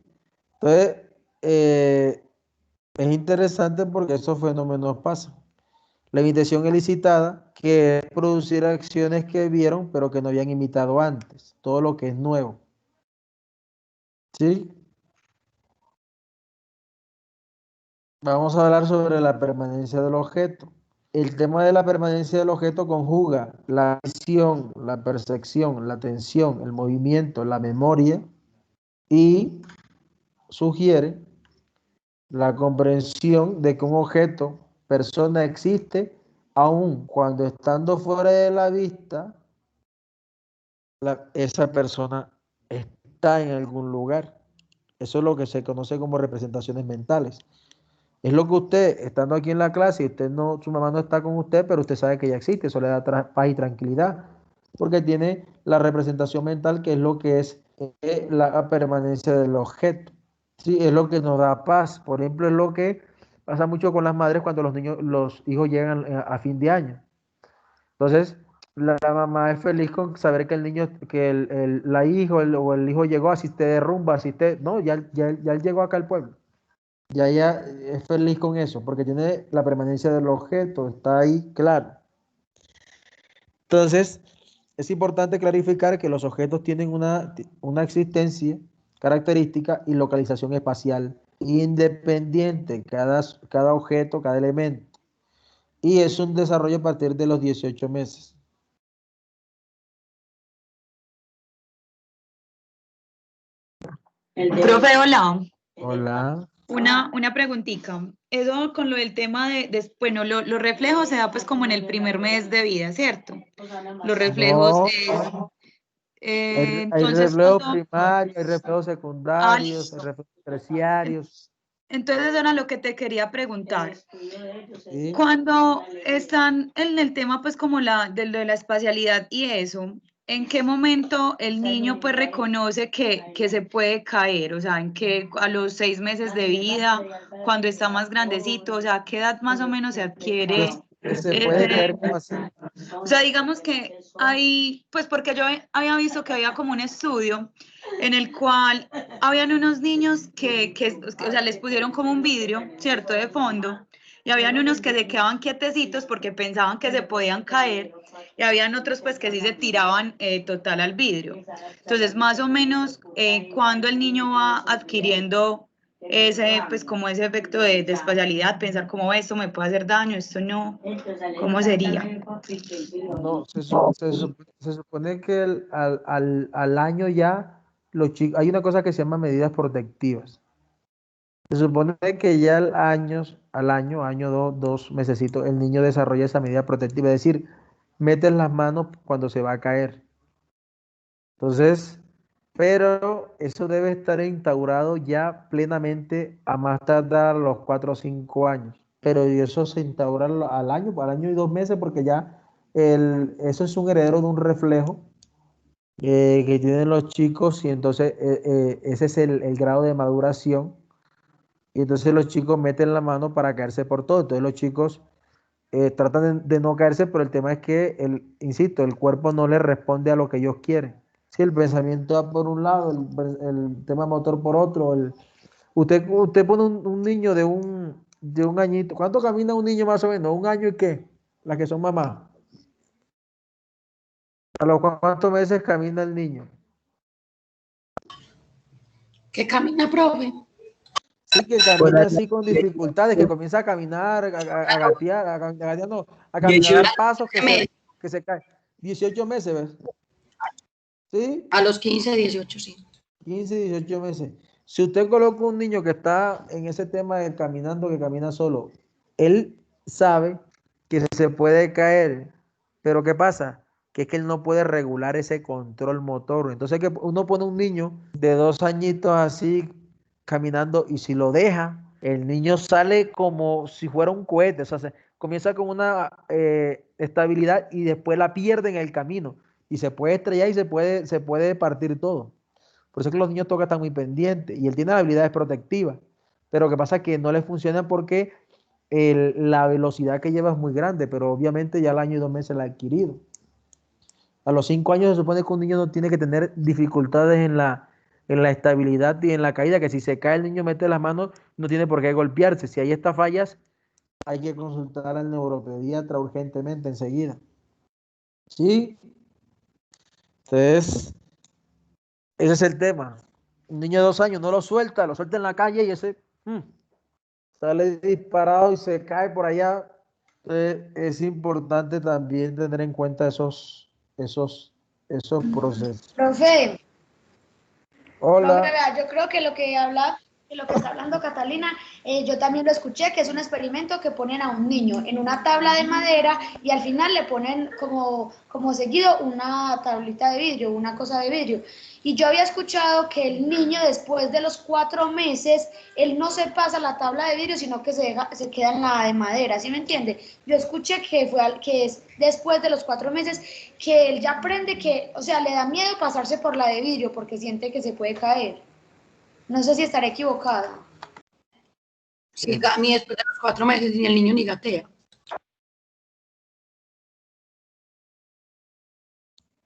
Entonces, es interesante porque esos fenómenos pasan. La imitación elicitada, que es producir acciones que vieron, pero que no habían imitado antes. Todo lo que es nuevo. ¿Sí? Vamos a hablar sobre la permanencia del objeto. El tema de la permanencia del objeto conjuga la visión, la percepción, la atención, el movimiento, la memoria y sugiere la comprensión de que un objeto, persona existe, aun cuando estando fuera de la vista, esa persona está en algún lugar. Eso es lo que se conoce como representaciones mentales. Es lo que usted, estando aquí en la clase, usted no, su mamá no está con usted, pero usted sabe que ella existe, eso le da paz y tranquilidad, porque tiene la representación mental, que es lo que es la permanencia del objeto. Sí, es lo que nos da paz. Por ejemplo, es lo que pasa mucho con las madres cuando los hijos llegan a fin de año. Entonces, la mamá es feliz con saber que el niño, que la hija o el hijo llegó, asiste de rumba, asiste, no, ya él llegó acá al pueblo. Ya ella es feliz con eso, porque tiene la permanencia del objeto, está ahí claro. Entonces, es importante clarificar que los objetos tienen una existencia característica y localización espacial independiente, cada objeto, cada elemento. Y es un desarrollo a partir de los 18 meses. Profe, hola. Hola. Una preguntita. Eso con lo del tema bueno, los reflejos se da pues como en el primer mes de vida, ¿cierto? Los reflejos No, hay entonces reflejos cuando primarios, hay reflejos secundarios, hay listo. reflejos terciarios. Entonces era lo que te quería preguntar. ¿Sí? Cuando están en el tema pues como de lo de la espacialidad y eso, ¿en qué momento el niño pues reconoce que se puede caer? O sea, ¿en qué a los 6 meses de vida, cuando está más grandecito? O sea, ¿a qué edad más o menos se adquiere? Que se puede caer como así. O sea, digamos que hay, pues porque yo había visto que había como un estudio en el cual habían unos niños o sea, les pusieron como un vidrio, ¿cierto?, de fondo, y habían unos que se quedaban quietecitos porque pensaban que se podían caer, y habían otros pues que sí se tiraban total al vidrio. Entonces, más o menos, cuando el niño va adquiriendo ese, pues como ese efecto de espacialidad, pensar como esto me puede hacer daño, esto no, ¿cómo sería? No, se supone que al año ya los chicos, hay una cosa que se llama medidas protectivas. Se supone que ya año, dos mesecitos, el niño desarrolla esa medida protectiva, es decir, metes las manos cuando se va a caer. Entonces, pero eso debe estar instaurado ya plenamente a más tardar los 4 o 5 años. Pero eso se instaura al año y 2 meses, porque ya eso es un heredero de un reflejo que tienen los chicos, y entonces ese es el grado de maduración. Y entonces los chicos meten la mano para caerse por todo. Entonces los chicos tratan de no caerse, pero el tema es que, insisto, el cuerpo no les responde a lo que ellos quieren. Si el pensamiento va por un lado, el tema motor por otro. Usted pone un niño de un añito. ¿Cuánto camina un niño más o menos? ¿Un año y qué? Las que son mamás. ¿A los cuántos meses camina el niño? ¿Qué camina, profe? Sí, que camina así con dificultades, que comienza a caminar, a gatear, gatear no, a caminar 18 a pasos meses. que se cae. 18 meses, ¿ves? ¿Sí? A los 15, 18, sí. 15, 18 meses. Si usted coloca un niño que está en ese tema de caminando, que camina solo, él sabe que se puede caer, pero ¿qué pasa? Que es que él no puede regular ese control motor. Entonces que uno pone un niño de 2 añitos así caminando, y si lo deja, el niño sale como si fuera un cohete. O sea, comienza con una estabilidad y después la pierde en el camino y se puede estrellar y se puede partir todo. Por eso es que los niños tocan, están muy pendientes, y él tiene habilidades protectivas, pero lo que pasa es que no les funciona porque la velocidad que lleva es muy grande, pero obviamente ya al año y 2 meses la ha adquirido. A los 5 años se supone que un niño no tiene que tener dificultades en la estabilidad y en la caída, que si se cae el niño mete las manos, no tiene por qué golpearse. Si hay estas fallas, hay que consultar al neuropediatra urgentemente enseguida. ¿Sí? Entonces, ese es el tema. Un niño de 2 años no lo suelta en la calle y ese sale disparado y se cae por allá. Entonces, es importante también tener en cuenta esos procesos. Profe, Hola. vea, yo creo que lo que habla, de lo que está hablando Catalina, yo también lo escuché, que es un experimento que ponen a un niño en una tabla de madera y al final le ponen como seguido una tablita de vidrio, una cosa de vidrio. Y yo había escuchado que el niño después de los 4 meses, él no se pasa la tabla de vidrio, sino que se queda en la de madera, ¿sí me entiende? Yo escuché que es después de los 4 meses que él ya aprende que, o sea, le da miedo pasarse por la de vidrio porque siente que se puede caer. No sé si estaré equivocada. Sí, ni después de los 4 meses, ni el niño ni gatea.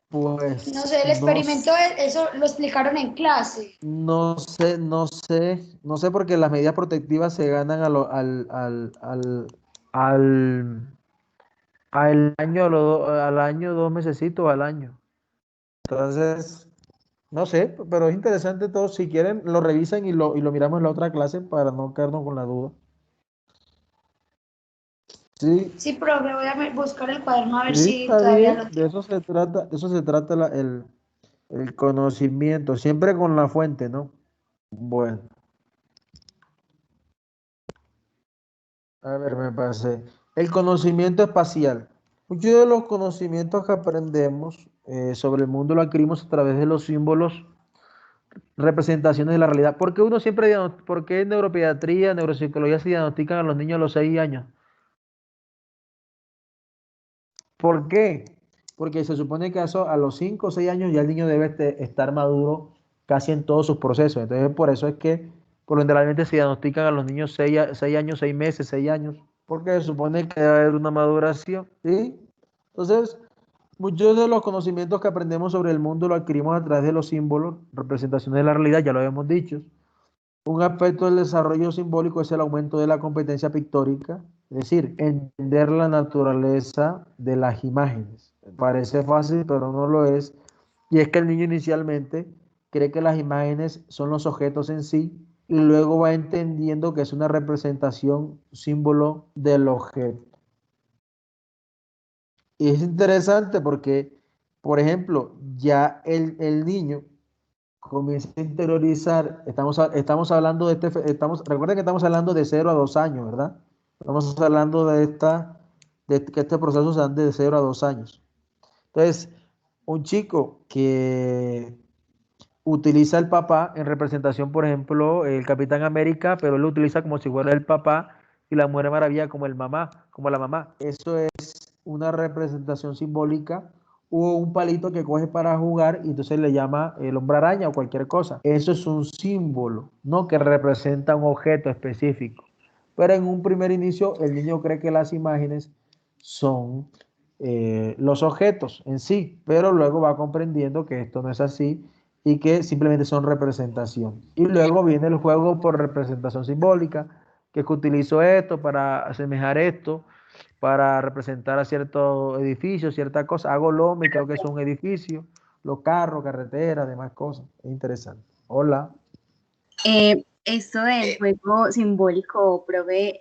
Pues no sé, el experimento, eso lo explicaron en clase. no sé porque las medidas protectivas se ganan al año, al año, 2 mesecitos al año. Entonces, no sé, pero es interesante todo. Si quieren, lo revisan y lo miramos en la otra clase para no quedarnos con la duda. Sí, Sí, profe, voy a buscar el cuaderno a ver sí, si está todavía bien. lo De tengo. eso se trata el conocimiento, siempre con la fuente, ¿no? Bueno. A ver, me pasé. El conocimiento espacial. Muchos de los conocimientos que aprendemos sobre el mundo lo adquirimos a través de los símbolos, representaciones de la realidad. ¿Por qué uno siempre, por qué en neuropediatría, neuropsicología se diagnostican a los niños a los 6 años? ¿Por qué? Porque se supone que a los 5 o 6 años ya el niño debe estar maduro casi en todos sus procesos. Entonces, por eso es que por lo generalmente se diagnostican a los niños 6 años, 6 meses, 6 años, porque se supone que debe haber una maduración. ¿Sí? Entonces, muchos de los conocimientos que aprendemos sobre el mundo lo adquirimos a través de los símbolos, representaciones de la realidad, ya lo habíamos dicho. Un aspecto del desarrollo simbólico es el aumento de la competencia pictórica, es decir, entender la naturaleza de las imágenes. Parece fácil, pero no lo es. Y es que el niño inicialmente cree que las imágenes son los objetos en sí y luego va entendiendo que es una representación, símbolo del objeto. Y es interesante porque, por ejemplo, ya el niño comienza a interiorizar, estamos hablando de recuerden que estamos hablando de 0 a 2 años, ¿verdad? Estamos hablando de que este proceso se da de 0 a 2 años. Entonces, un chico que utiliza el papá en representación, por ejemplo, el Capitán América, pero él lo utiliza como si fuera el papá y la Mujer Maravilla como el mamá, como la mamá. Eso es una representación simbólica o un palito que coge para jugar y entonces le llama el hombre araña o cualquier cosa. Eso es un símbolo, no que representa un objeto específico. Pero en un primer inicio el niño cree que las imágenes son los objetos en sí, pero luego va comprendiendo que esto no es así y que simplemente son representación. Y luego viene el juego por representación simbólica, que es que utilizo esto para asemejar esto, para representar a cierto edificio, cierta cosa. Hago loma y creo que es un edificio, los carros, carreteras, demás cosas. Es interesante. Hola. Esto del juego simbólico, profe,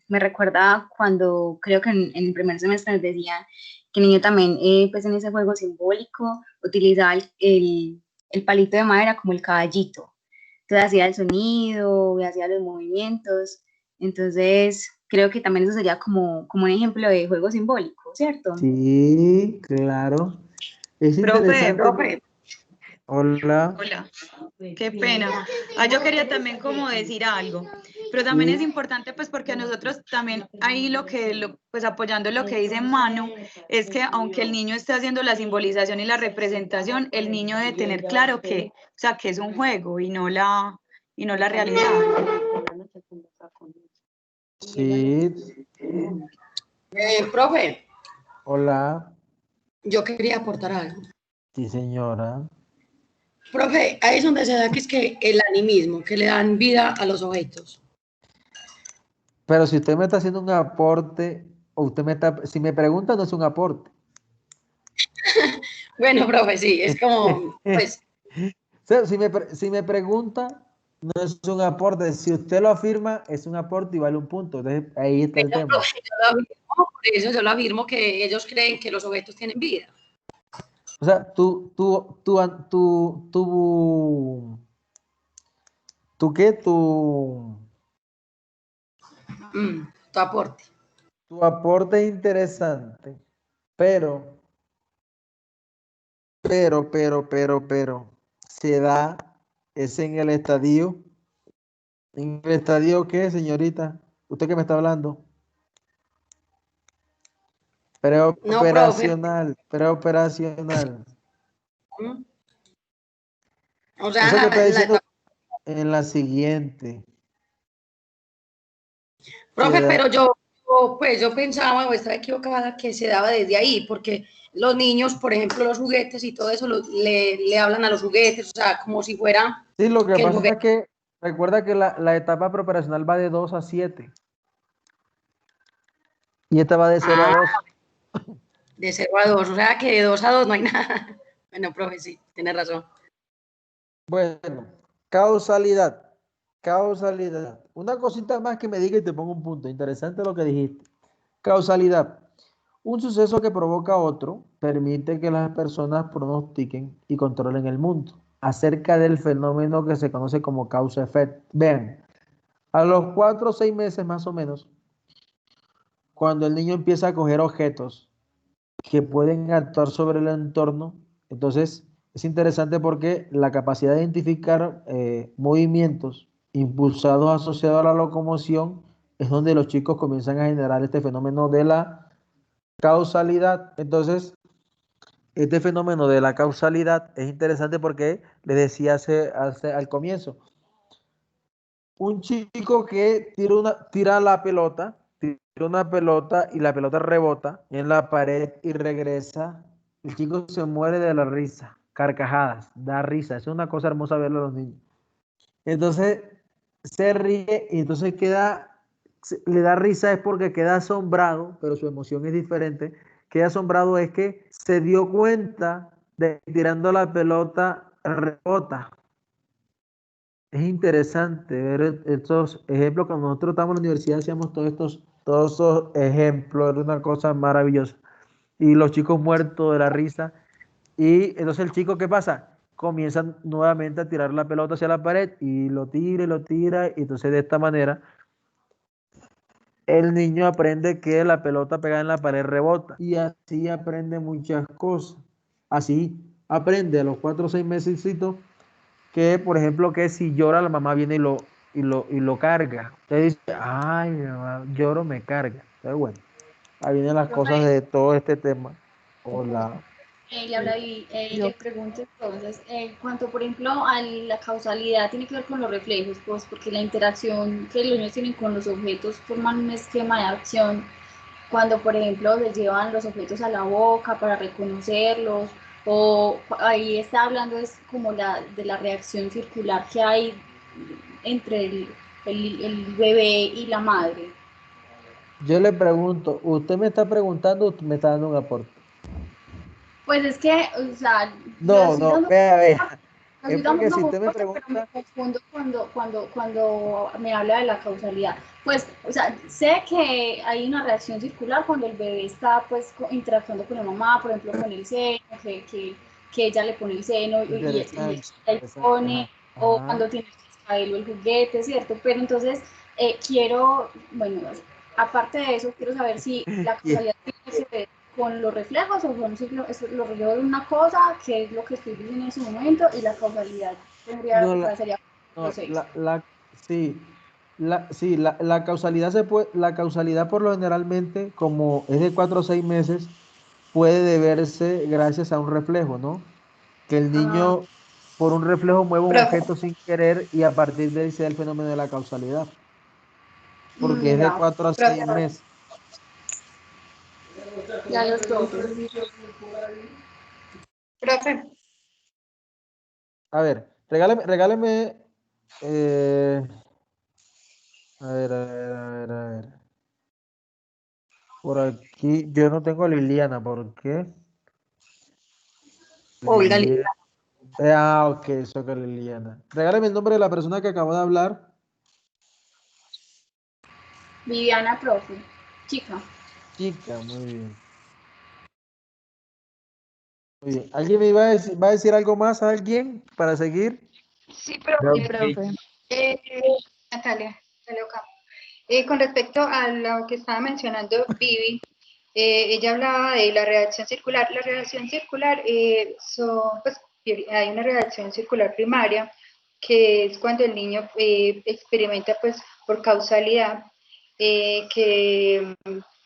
me recuerda cuando creo que en el primer semestre nos decían que el niño también, pues en ese juego simbólico, utilizaba el palito de madera como el caballito. Entonces hacía el sonido, y hacía los movimientos. Entonces, creo que también eso sería como un ejemplo de juego simbólico, ¿cierto? Sí, claro. Es interesante. Profe. Hola. Hola, qué pena. Yo quería también como decir algo, pero también es importante pues porque a nosotros también ahí pues apoyando lo que dice Manu, es que aunque el niño esté haciendo la simbolización y la representación, el niño debe tener claro que, o sea, que es un juego y no la realidad. Sí. Profe, Hola. yo quería aportar algo. Sí, señora. Profe, ahí es donde se da que es que el animismo, que le dan vida a los objetos. Pero si usted me está haciendo un aporte, o si me pregunta, no es un aporte. Bueno, profe, sí, es como, pues. O sea, si me pregunta, no es un aporte. Si usted lo afirma, es un aporte y vale un punto. Entonces, ahí está el tema. Profe, por eso yo lo afirmo que ellos creen que los objetos tienen vida. O sea, ¿tú qué? Tu aporte. Tu aporte es interesante, pero, se da, es en el estadio. ¿En el estadio qué, señorita? ¿Usted qué me está hablando? Preoperacional, preoperacional. O sea, Eso que está diciendo en la siguiente. Profe, pero yo pensaba o estaba equivocada que se daba desde ahí, porque los niños, por ejemplo, los juguetes y todo eso le hablan a los juguetes, o sea, como si fuera. Sí, lo que pasa es que recuerda que la etapa preoperacional va de 2 a 7. Y esta va de 0 a 2. De 0 a 2, o sea que de 2 a 2 no hay nada. Bueno, profe, sí, tiene razón. Bueno, causalidad. Una cosita más que me diga y te pongo un punto. Interesante lo que dijiste. Causalidad. Un suceso que provoca otro permite que las personas pronostiquen y controlen el mundo acerca del fenómeno que se conoce como causa-efecto. Vean, a los 4 o 6 meses más o menos, cuando el niño empieza a coger objetos que pueden actuar sobre el entorno, entonces es interesante porque la capacidad de identificar movimientos impulsados asociados a la locomoción es donde los chicos comienzan a generar este fenómeno de la causalidad. Entonces, este fenómeno de la causalidad es interesante porque les decía al comienzo, un chico que tira una pelota y la pelota rebota en la pared y regresa, el chico se muere de la risa, carcajadas, da risa, es una cosa hermosa verlo a los niños. Entonces se ríe y entonces le da risa es porque queda asombrado, pero su emoción es diferente. Queda asombrado es que se dio cuenta de que tirando la pelota rebota. Es interesante ver estos ejemplos. Cuando nosotros estábamos en la universidad hacíamos todos estos ejemplos, era una cosa maravillosa. Y los chicos muertos de la risa. Y entonces el chico, ¿qué pasa? Comienza nuevamente a tirar la pelota hacia la pared y lo tira. Y entonces de esta manera el niño aprende que la pelota pegada en la pared rebota. Y así aprende muchas cosas. Así aprende a los 4 o 6 meses que, por ejemplo, que si llora la mamá viene y lo carga. Usted dice, ay, mi mamá, lloro, me carga. Pero bueno, ahí vienen las cosas Profe, de todo este tema. Hola. Laura, y Yo le pregunto entonces, cuanto por ejemplo a la causalidad tiene que ver con los reflejos, pues porque la interacción que los niños tienen con los objetos forman un esquema de acción. Cuando por ejemplo les llevan los objetos a la boca para reconocerlos, o ahí está hablando es como de la reacción circular que hay entre el bebé y la madre. Yo le pregunto, ¿usted me está preguntando o me está dando un aporte? Pues es que, o sea, lo No, estoy no, dando, vea. lo Es estoy porque dando si como usted me aporte, pero me pregunta, confundo cuando me habla de la causalidad. Pues, o sea, sé que hay una reacción circular cuando el bebé está, pues, interactuando con la mamá, por ejemplo, con el seno, que ella le pone el seno y interesante, ella le interesante, pone, ajá, o ajá. cuando tiene el cabello, el juguete, ¿cierto? Pero entonces, bueno, aparte de eso, quiero saber si la causalidad tiene que ver con los reflejos o son los reflejos de una cosa, que es lo que estoy viendo en ese momento, y la causalidad No, sería no, proceso. sí, la causalidad la causalidad por lo generalmente, como es de 4 o 6 meses, puede deberse gracias a un reflejo, ¿no? Que el Ah, niño por un reflejo mueva un Profe, objeto sin querer y a partir de ahí se da el fenómeno de la causalidad, porque es de ya, 4 a profe, 6 meses. ya los profes. profe, A ver, regáleme, eh, a ver. Por aquí, yo no tengo a Liliana, ¿por qué? Oiga, Liliana. Ok, eso que Liliana. Regáleme el nombre de la persona que acabó de hablar. Viviana, profe, chica. Chica, muy bien. Muy bien. ¿Alguien me va a decir algo más a alguien para seguir? sí, sí, profe. profe. Eh, Natalia Ocampo. Con respecto a lo que estaba mencionando Vivi, ella hablaba de la reacción circular. La reacción circular pues, hay una reacción circular primaria, que es cuando el niño experimenta pues por causalidad, que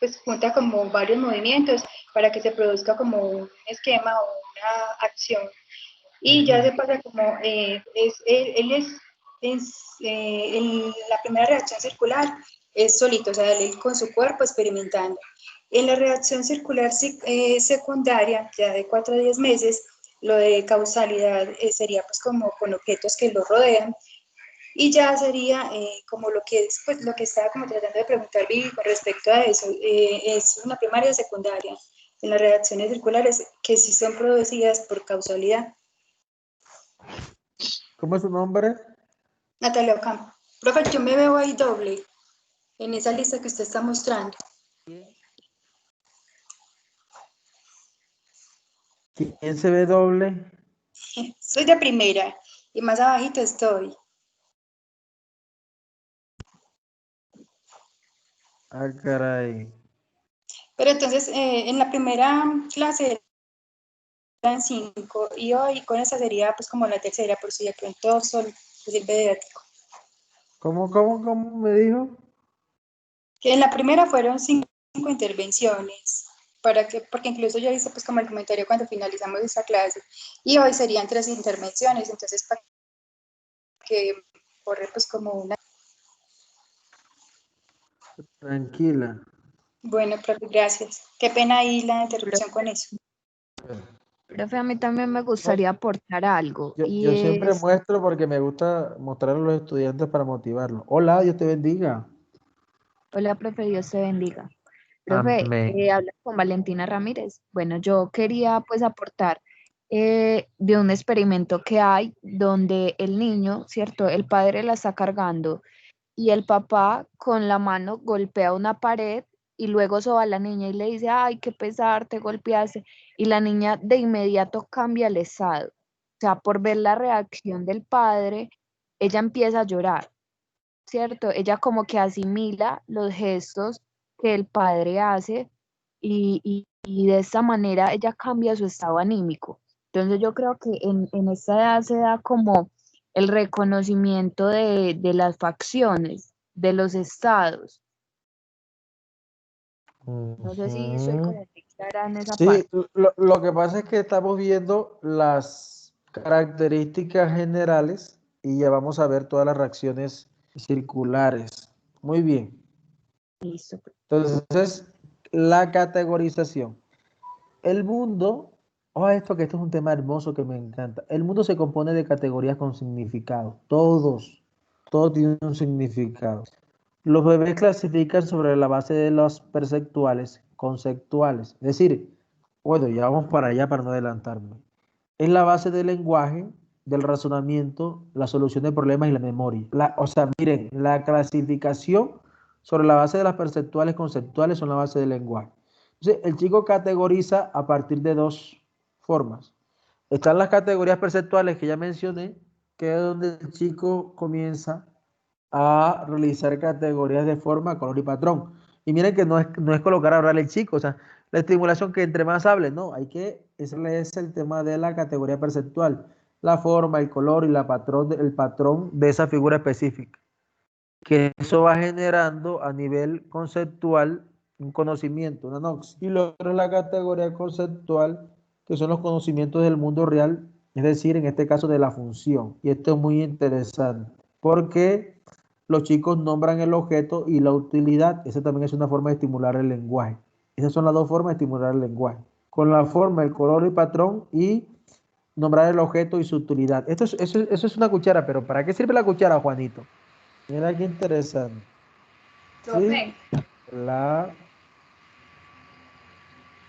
pues junta como varios movimientos para que se produzca como un esquema o una acción. Y ya se pasa como, él la primera reacción circular es solito, o sea, él con su cuerpo experimentando. En la reacción circular secundaria, ya de 4 a 10 meses, lo de causalidad sería pues como con objetos que lo rodean, y ya sería como lo que es, pues lo que estaba como tratando de preguntar Vivi con respecto a eso, es una primaria o secundaria en las reacciones circulares que sí son producidas por causalidad. ¿Cómo es su nombre? Natalia Ocampo. Profe, yo me veo ahí doble en esa lista que usted está mostrando. ¿Quién se ve doble? Soy de primera y más abajito estoy. Ah, caray. Pero entonces, en la primera clase eran 5 y hoy con esa sería pues como la tercera, por si de pronto solo sirve de dato. ¿Cómo me dijo? Que en la primera fueron 5 intervenciones, porque incluso yo hice pues como el comentario cuando finalizamos esta clase, y hoy serían 3 intervenciones, entonces para que corre pues como una. Tranquila. Bueno, profe, gracias. Qué pena ahí la interrupción con eso. Profe, a mí también me gustaría aportar algo. Yo siempre muestro porque me gusta mostrar a los estudiantes para motivarlos. Hola, Dios te bendiga. Hola, profe, Dios te bendiga. Profe, Amén. habla con Valentina Ramírez. Bueno, yo quería pues aportar de un experimento que hay donde el niño, ¿cierto? El padre la está cargando y el papá con la mano golpea una pared y luego soba a la niña y le dice, ay, qué pesar, te golpeaste. Y la niña de inmediato cambia el estado. O sea, por ver la reacción del padre, ella empieza a llorar, ¿cierto? Ella como que asimila los gestos que el padre hace y de esta manera ella cambia su estado anímico. Entonces yo creo que en esta edad se da como el reconocimiento de las facciones, de los estados. No sé si soy como muy clara en esa Sí, parte. lo que pasa es que estamos viendo las características generales y ya vamos a ver todas las reacciones circulares. Muy bien. Listo. Entonces, la categorización. El mundo, esto es un tema hermoso que me encanta. El mundo se compone de categorías con significado. Todo tiene un significado. Los bebés clasifican sobre la base de los perceptuales, conceptuales. Es decir, bueno, ya vamos para allá para no adelantarme. Es la base del lenguaje, del razonamiento, la solución de problemas y la memoria. Miren, la clasificación sobre la base de las perceptuales, conceptuales son la base del lenguaje. Entonces, el chico categoriza a partir de dos formas. Están las categorías perceptuales que ya mencioné, que es donde el chico comienza a realizar categorías de forma, color y patrón. Y miren que no es colocar a hablar el chico, o sea, la estimulación que entre más hable, no, ese es el tema de la categoría perceptual, la forma, el color y el patrón de esa figura específica. Que eso va generando a nivel conceptual un conocimiento, una nox. Y luego la categoría conceptual, que son los conocimientos del mundo real, es decir, en este caso de la función. Y esto es muy interesante, porque los chicos nombran el objeto y la utilidad. Esa también es una forma de estimular el lenguaje. Esas son las dos formas de estimular el lenguaje. Con la forma, el color y patrón y nombrar el objeto y su utilidad. Eso es una cuchara, pero ¿para qué sirve la cuchara, Juanito? Mira qué interesante. Profe,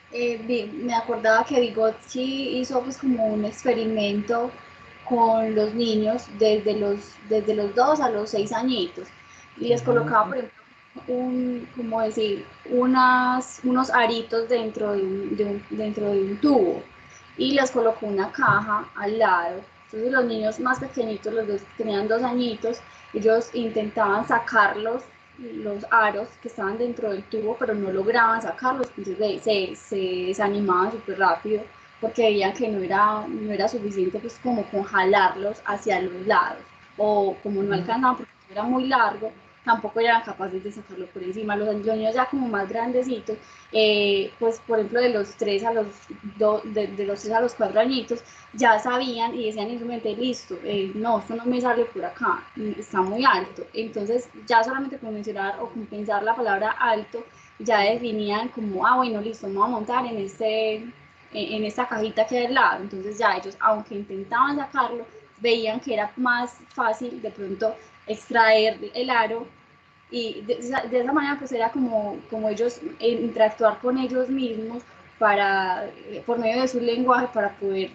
Sí, me acordaba que Vygotsky hizo pues como un experimento con los niños desde los 2 a los 6 añitos y les colocaba, por ejemplo, como decir, unos aritos dentro de un tubo y les colocó una caja al lado. Entonces los niños más pequeñitos, los dos tenían 2 añitos, ellos intentaban sacarlos los aros que estaban dentro del tubo, pero no lograban sacarlos, entonces se desanimaban súper rápido porque veían que no era suficiente pues como con jalarlos hacia los lados, o como no alcanzaban porque era muy largo, tampoco eran capaces de sacarlo por encima. Los niños ya como más grandecitos, pues por ejemplo de los 3 a los, de los 3 a los 4 añitos, ya sabían y decían en su mente, listo, no, esto no me sale por acá, está muy alto. Entonces ya solamente con mencionar o con pensar la palabra alto, ya definían como, bueno, listo, me voy a montar en esta cajita que hay al lado. Entonces ya ellos, aunque intentaban sacarlo, veían que era más fácil de pronto extraer el aro y de esa manera pues era como ellos interactuar con ellos mismos por medio de su lenguaje para poder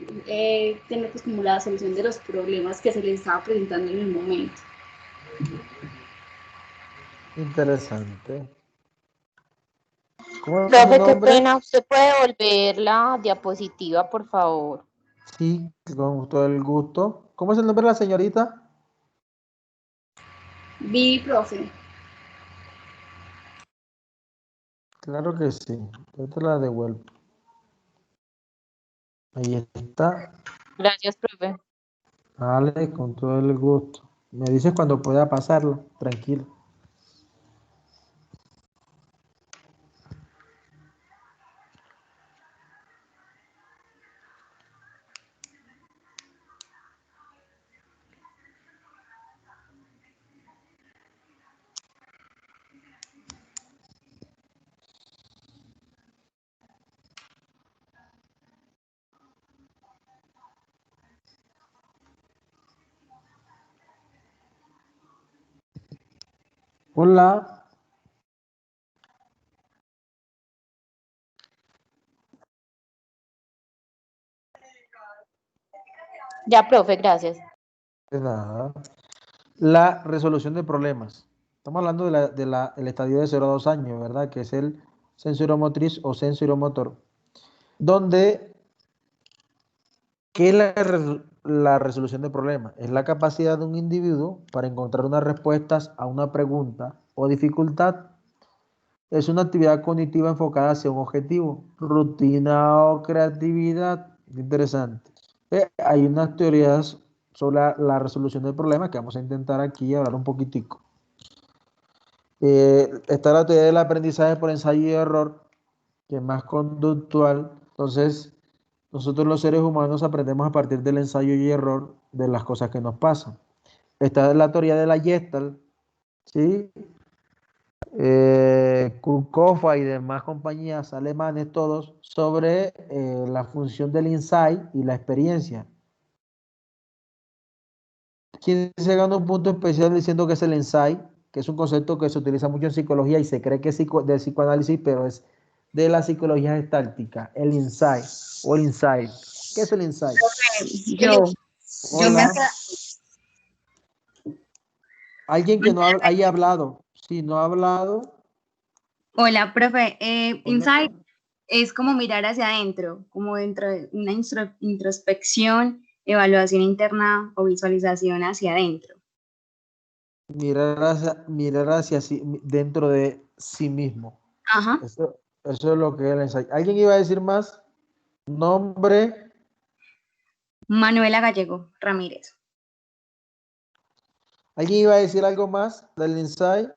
tener pues como la solución de los problemas que se les estaba presentando en el momento. interesante. ¿Cómo es su Profe, qué nombre? pena. ¿Usted puede volver la diapositiva, por favor? Sí, con todo el gusto. ¿Cómo es el nombre de la señorita? Vi, profe. Claro que sí. Yo te la devuelvo. Ahí está. Gracias, profe. Vale, con todo el gusto. Me dices cuando pueda pasarla. Tranquilo. Hola. Ya, profe, gracias. De nada. La resolución de problemas. Estamos hablando del estadio de 0 a 2 años, ¿verdad? Que es el sensoromotriz o sensoromotor. Donde, ¿qué es la resolución de problemas? Es la capacidad de un individuo para encontrar unas respuestas a una pregunta o dificultad. Es una actividad cognitiva enfocada hacia un objetivo, rutina o creatividad. Interesante. Hay unas teorías sobre la resolución del problema que vamos a intentar aquí hablar un poquitico. Está la teoría del aprendizaje por ensayo y error, que es más conductual. Entonces, nosotros los seres humanos aprendemos a partir del ensayo y error de las cosas que nos pasan. Está la teoría de la Gestalt, ¿sí? Kurkova y demás compañías alemanes, todos, sobre la función del insight y la experiencia. ¿Quién se gana un punto especial diciendo que es el insight? Que es un concepto que se utiliza mucho en psicología y se cree que es del psicoanálisis, pero es de la psicología gestáltica, el insight o el insight. ¿Qué es el insight? Yo me... Hola. Alguien que no haya hablado. Si no ha hablado. Hola, profe. Insight Hola. es como mirar hacia adentro, como dentro de una introspección, evaluación interna o visualización hacia adentro. Mirar hacia sí, dentro de sí mismo. Ajá. Eso es lo que es el insight. ¿Alguien iba a decir más? Nombre. Manuela Gallego Ramírez. ¿Alguien iba a decir algo más del insight?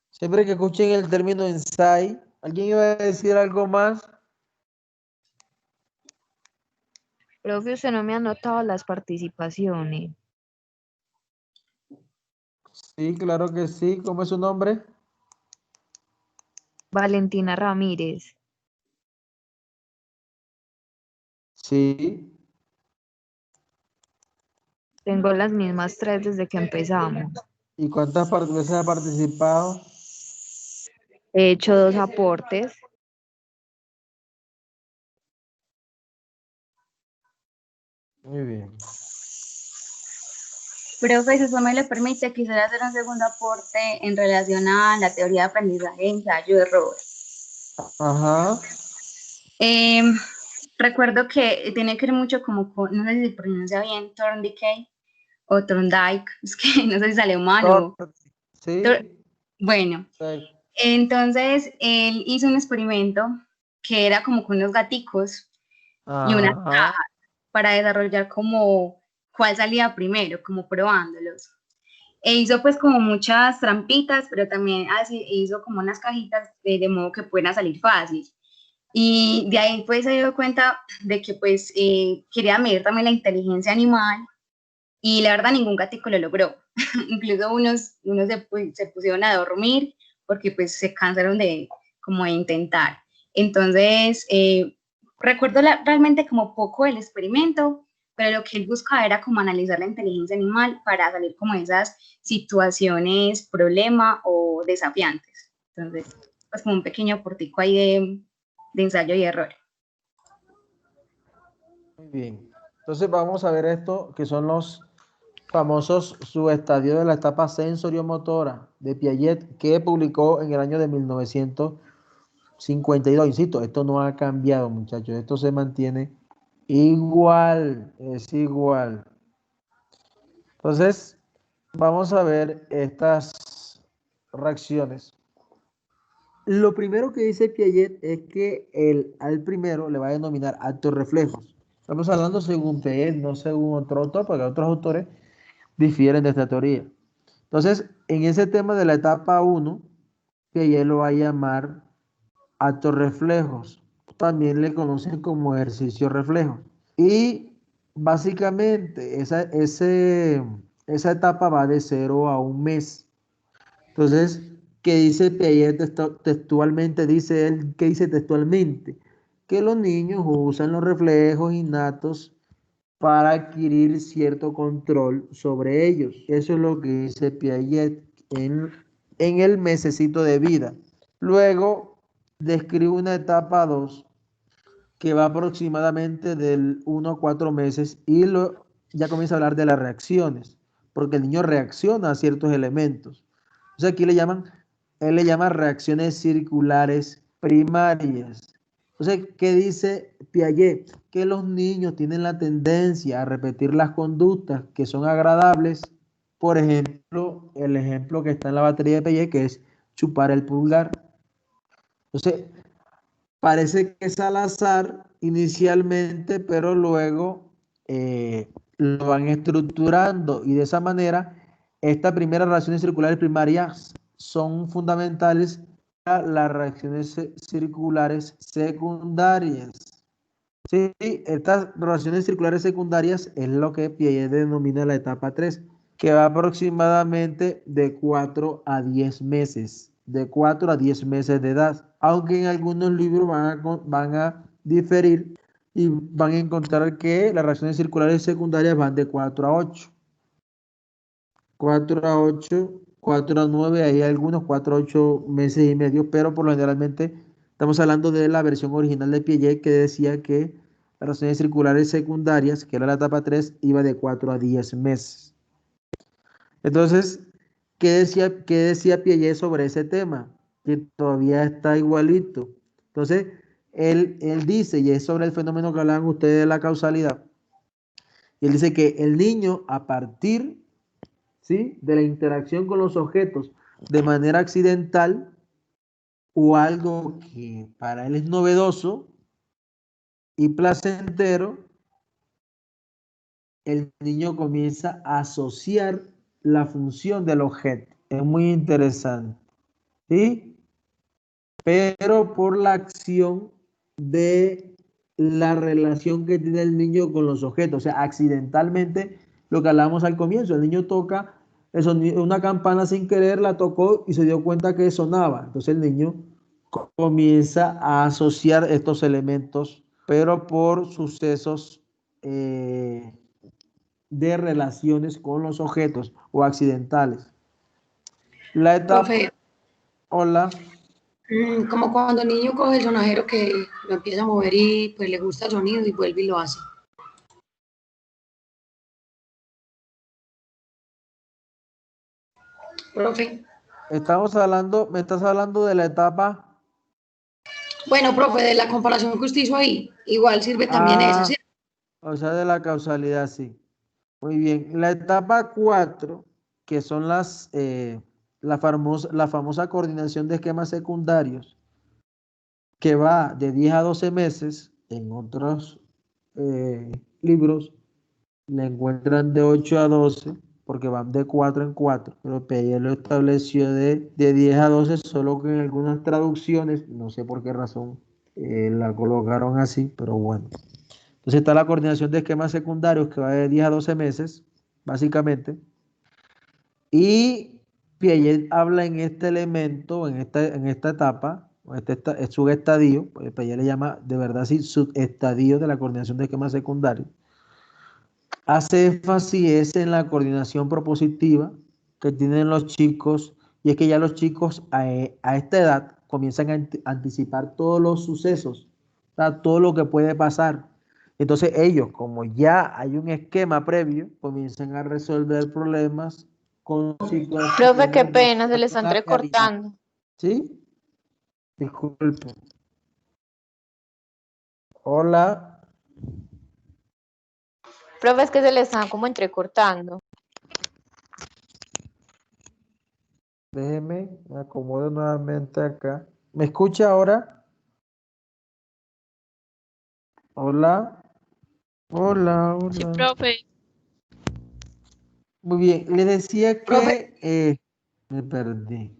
Siempre que escuchen el término insight, ¿alguien iba a decir algo más? Profe, usted no me ha anotado las participaciones. Sí, claro que sí. ¿Cómo es su nombre? Valentina Ramírez. Sí. Tengo las mismas 3 desde que empezamos. ¿Y cuántas veces ha participado? He hecho 2 aportes. Muy bien. Profe, si usted me lo permite, quisiera hacer un segundo aporte en relación a la teoría de aprendizaje, ensayo, error. Ajá. Recuerdo que tiene que ver mucho como con, no sé si pronuncia bien, Thorndike o Thorndike, es que no sé si sale humano. Sí. Bueno, Sí. entonces él hizo un experimento que era como con unos gaticos y unas cajas para desarrollar como cuál salía primero, como probándolos. E hizo pues como muchas trampitas, pero también así hizo como unas cajitas de modo que puedan salir fácil. Y de ahí pues se dio cuenta de que pues quería medir también la inteligencia animal y la verdad ningún gatico lo logró. Incluso unos se pusieron a dormir porque pues se cansaron de como de intentar. Entonces recuerdo realmente como poco el experimento, pero lo que él buscaba era como analizar la inteligencia animal para salir como de esas situaciones problema o desafiantes. Entonces, pues como un pequeño portico ahí de ensayo y error. Muy bien. Entonces vamos a ver esto, que son los famosos subestadios de la etapa sensoriomotora de Piaget, que publicó en el año de 1952. Insisto, esto no ha cambiado, muchachos. Esto se mantiene igual, es igual. Entonces, vamos a ver estas reacciones. Lo primero que dice Piaget es que al primero le va a denominar actos reflejos. Estamos hablando según Piaget, no según otro autor, porque otros autores difieren de esta teoría. Entonces, en ese tema de la etapa 1, Piaget lo va a llamar actos reflejos. También le conocen como ejercicio reflejo. Y básicamente esa etapa va de 0 a 1 mes. Entonces, ¿qué dice Piaget textualmente? Dice él, ¿qué dice textualmente? Que los niños usan los reflejos innatos para adquirir cierto control sobre ellos. Eso es lo que dice Piaget en el mesecito de vida. Luego describe una etapa 2 que va aproximadamente del 1 a 4 meses y ya comienza a hablar de las reacciones, porque el niño reacciona a ciertos elementos. O sea, aquí él le llama reacciones circulares primarias. Entonces, ¿qué dice Piaget? Que los niños tienen la tendencia a repetir las conductas que son agradables. Por ejemplo, el ejemplo que está en la batería de Piaget, que es chupar el pulgar. Entonces, parece que es al azar inicialmente, pero luego lo van estructurando y de esa manera estas primeras reacciones circulares primarias son fundamentales para las reacciones circulares secundarias. Sí, estas reacciones circulares secundarias es lo que Piaget denomina la etapa 3, que va aproximadamente de 4 a 10 meses, de 4 a 10 meses de edad, aunque en algunos libros van a diferir y van a encontrar que las reacciones circulares secundarias van de 4 a 8. 4 a 8, 4 a 9, hay algunos 4 a 8 meses y medio, pero por lo generalmente estamos hablando de la versión original de Piaget que decía que las reacciones circulares secundarias, que era la etapa 3, iba de 4 a 10 meses. Entonces, ¿qué decía Piaget sobre ese tema? Que todavía está igualito. Entonces, él dice, y es sobre el fenómeno que hablaban ustedes de la causalidad, y él dice que el niño a partir, ¿sí?, de la interacción con los objetos de manera accidental o algo que para él es novedoso y placentero, el niño comienza a asociar la función del objeto. Es muy interesante. ¿Sí? Pero por la acción de la relación que tiene el niño con los objetos. O sea, accidentalmente, lo que hablamos al comienzo, el niño toca una campana sin querer, la tocó y se dio cuenta que sonaba. Entonces el niño comienza a asociar estos elementos, pero por sucesos de relaciones con los objetos o accidentales. La etapa... Profe, Hola. como cuando el niño coge el sonajero que lo empieza a mover y pues le gusta el sonido y vuelve y lo hace. Profe. Me estás hablando de la etapa. Bueno, profe, de la comparación que usted hizo ahí, igual sirve también esa, ¿sí? O sea, de la causalidad, sí. Muy bien. La etapa 4, que son la famosa coordinación de esquemas secundarios, que va de 10 a 12 meses, en otros libros le encuentran de 8 a 12, porque van de 4 en 4, pero Piaget lo estableció de 10 a 12, solo que en algunas traducciones, no sé por qué razón, la colocaron así, pero bueno. Entonces está la coordinación de esquemas secundarios que va de 10 a 12 meses, básicamente. Y Piaget habla en este elemento, en esta etapa, es subestadio, pues Piaget le llama de verdad así, subestadio de la coordinación de esquemas secundarios. Hace énfasis en la coordinación propositiva que tienen los chicos, y es que ya los chicos a esta edad comienzan a anticipar todos los sucesos, o sea, todo lo que puede pasar. Entonces ellos, como ya hay un esquema previo, comienzan a resolver problemas con situaciones. Profe, qué pena, se le está entrecortando. ¿Sí? Disculpe. Hola. Profe, es que se le está como entrecortando. Déjeme, me acomodo nuevamente acá. ¿Me escucha ahora? Hola, hola, Sí, hola. profe. Muy bien, le decía Profe, que me perdí.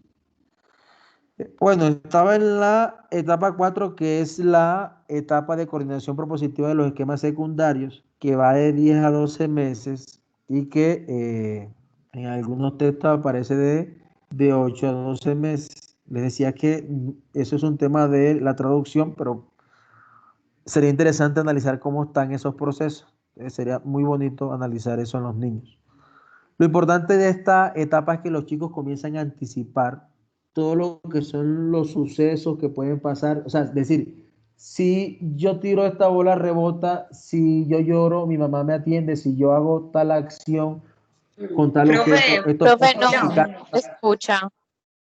Bueno, estaba en la etapa 4, que es la etapa de coordinación propositiva de los esquemas secundarios, que va de 10 a 12 meses y que en algunos textos aparece de 8 a 12 meses. Les decía que eso es un tema de la traducción, pero sería interesante analizar cómo están esos procesos. Sería muy bonito analizar eso en los niños. Lo importante de esta etapa es que los chicos comienzan a anticipar todo lo que son los sucesos que pueden pasar. O sea, es decir, si yo tiro esta bola rebota, si yo lloro, mi mamá me atiende, si yo hago tal acción con tal Profe, objeto, esto puede Profe, no significar. me escucha.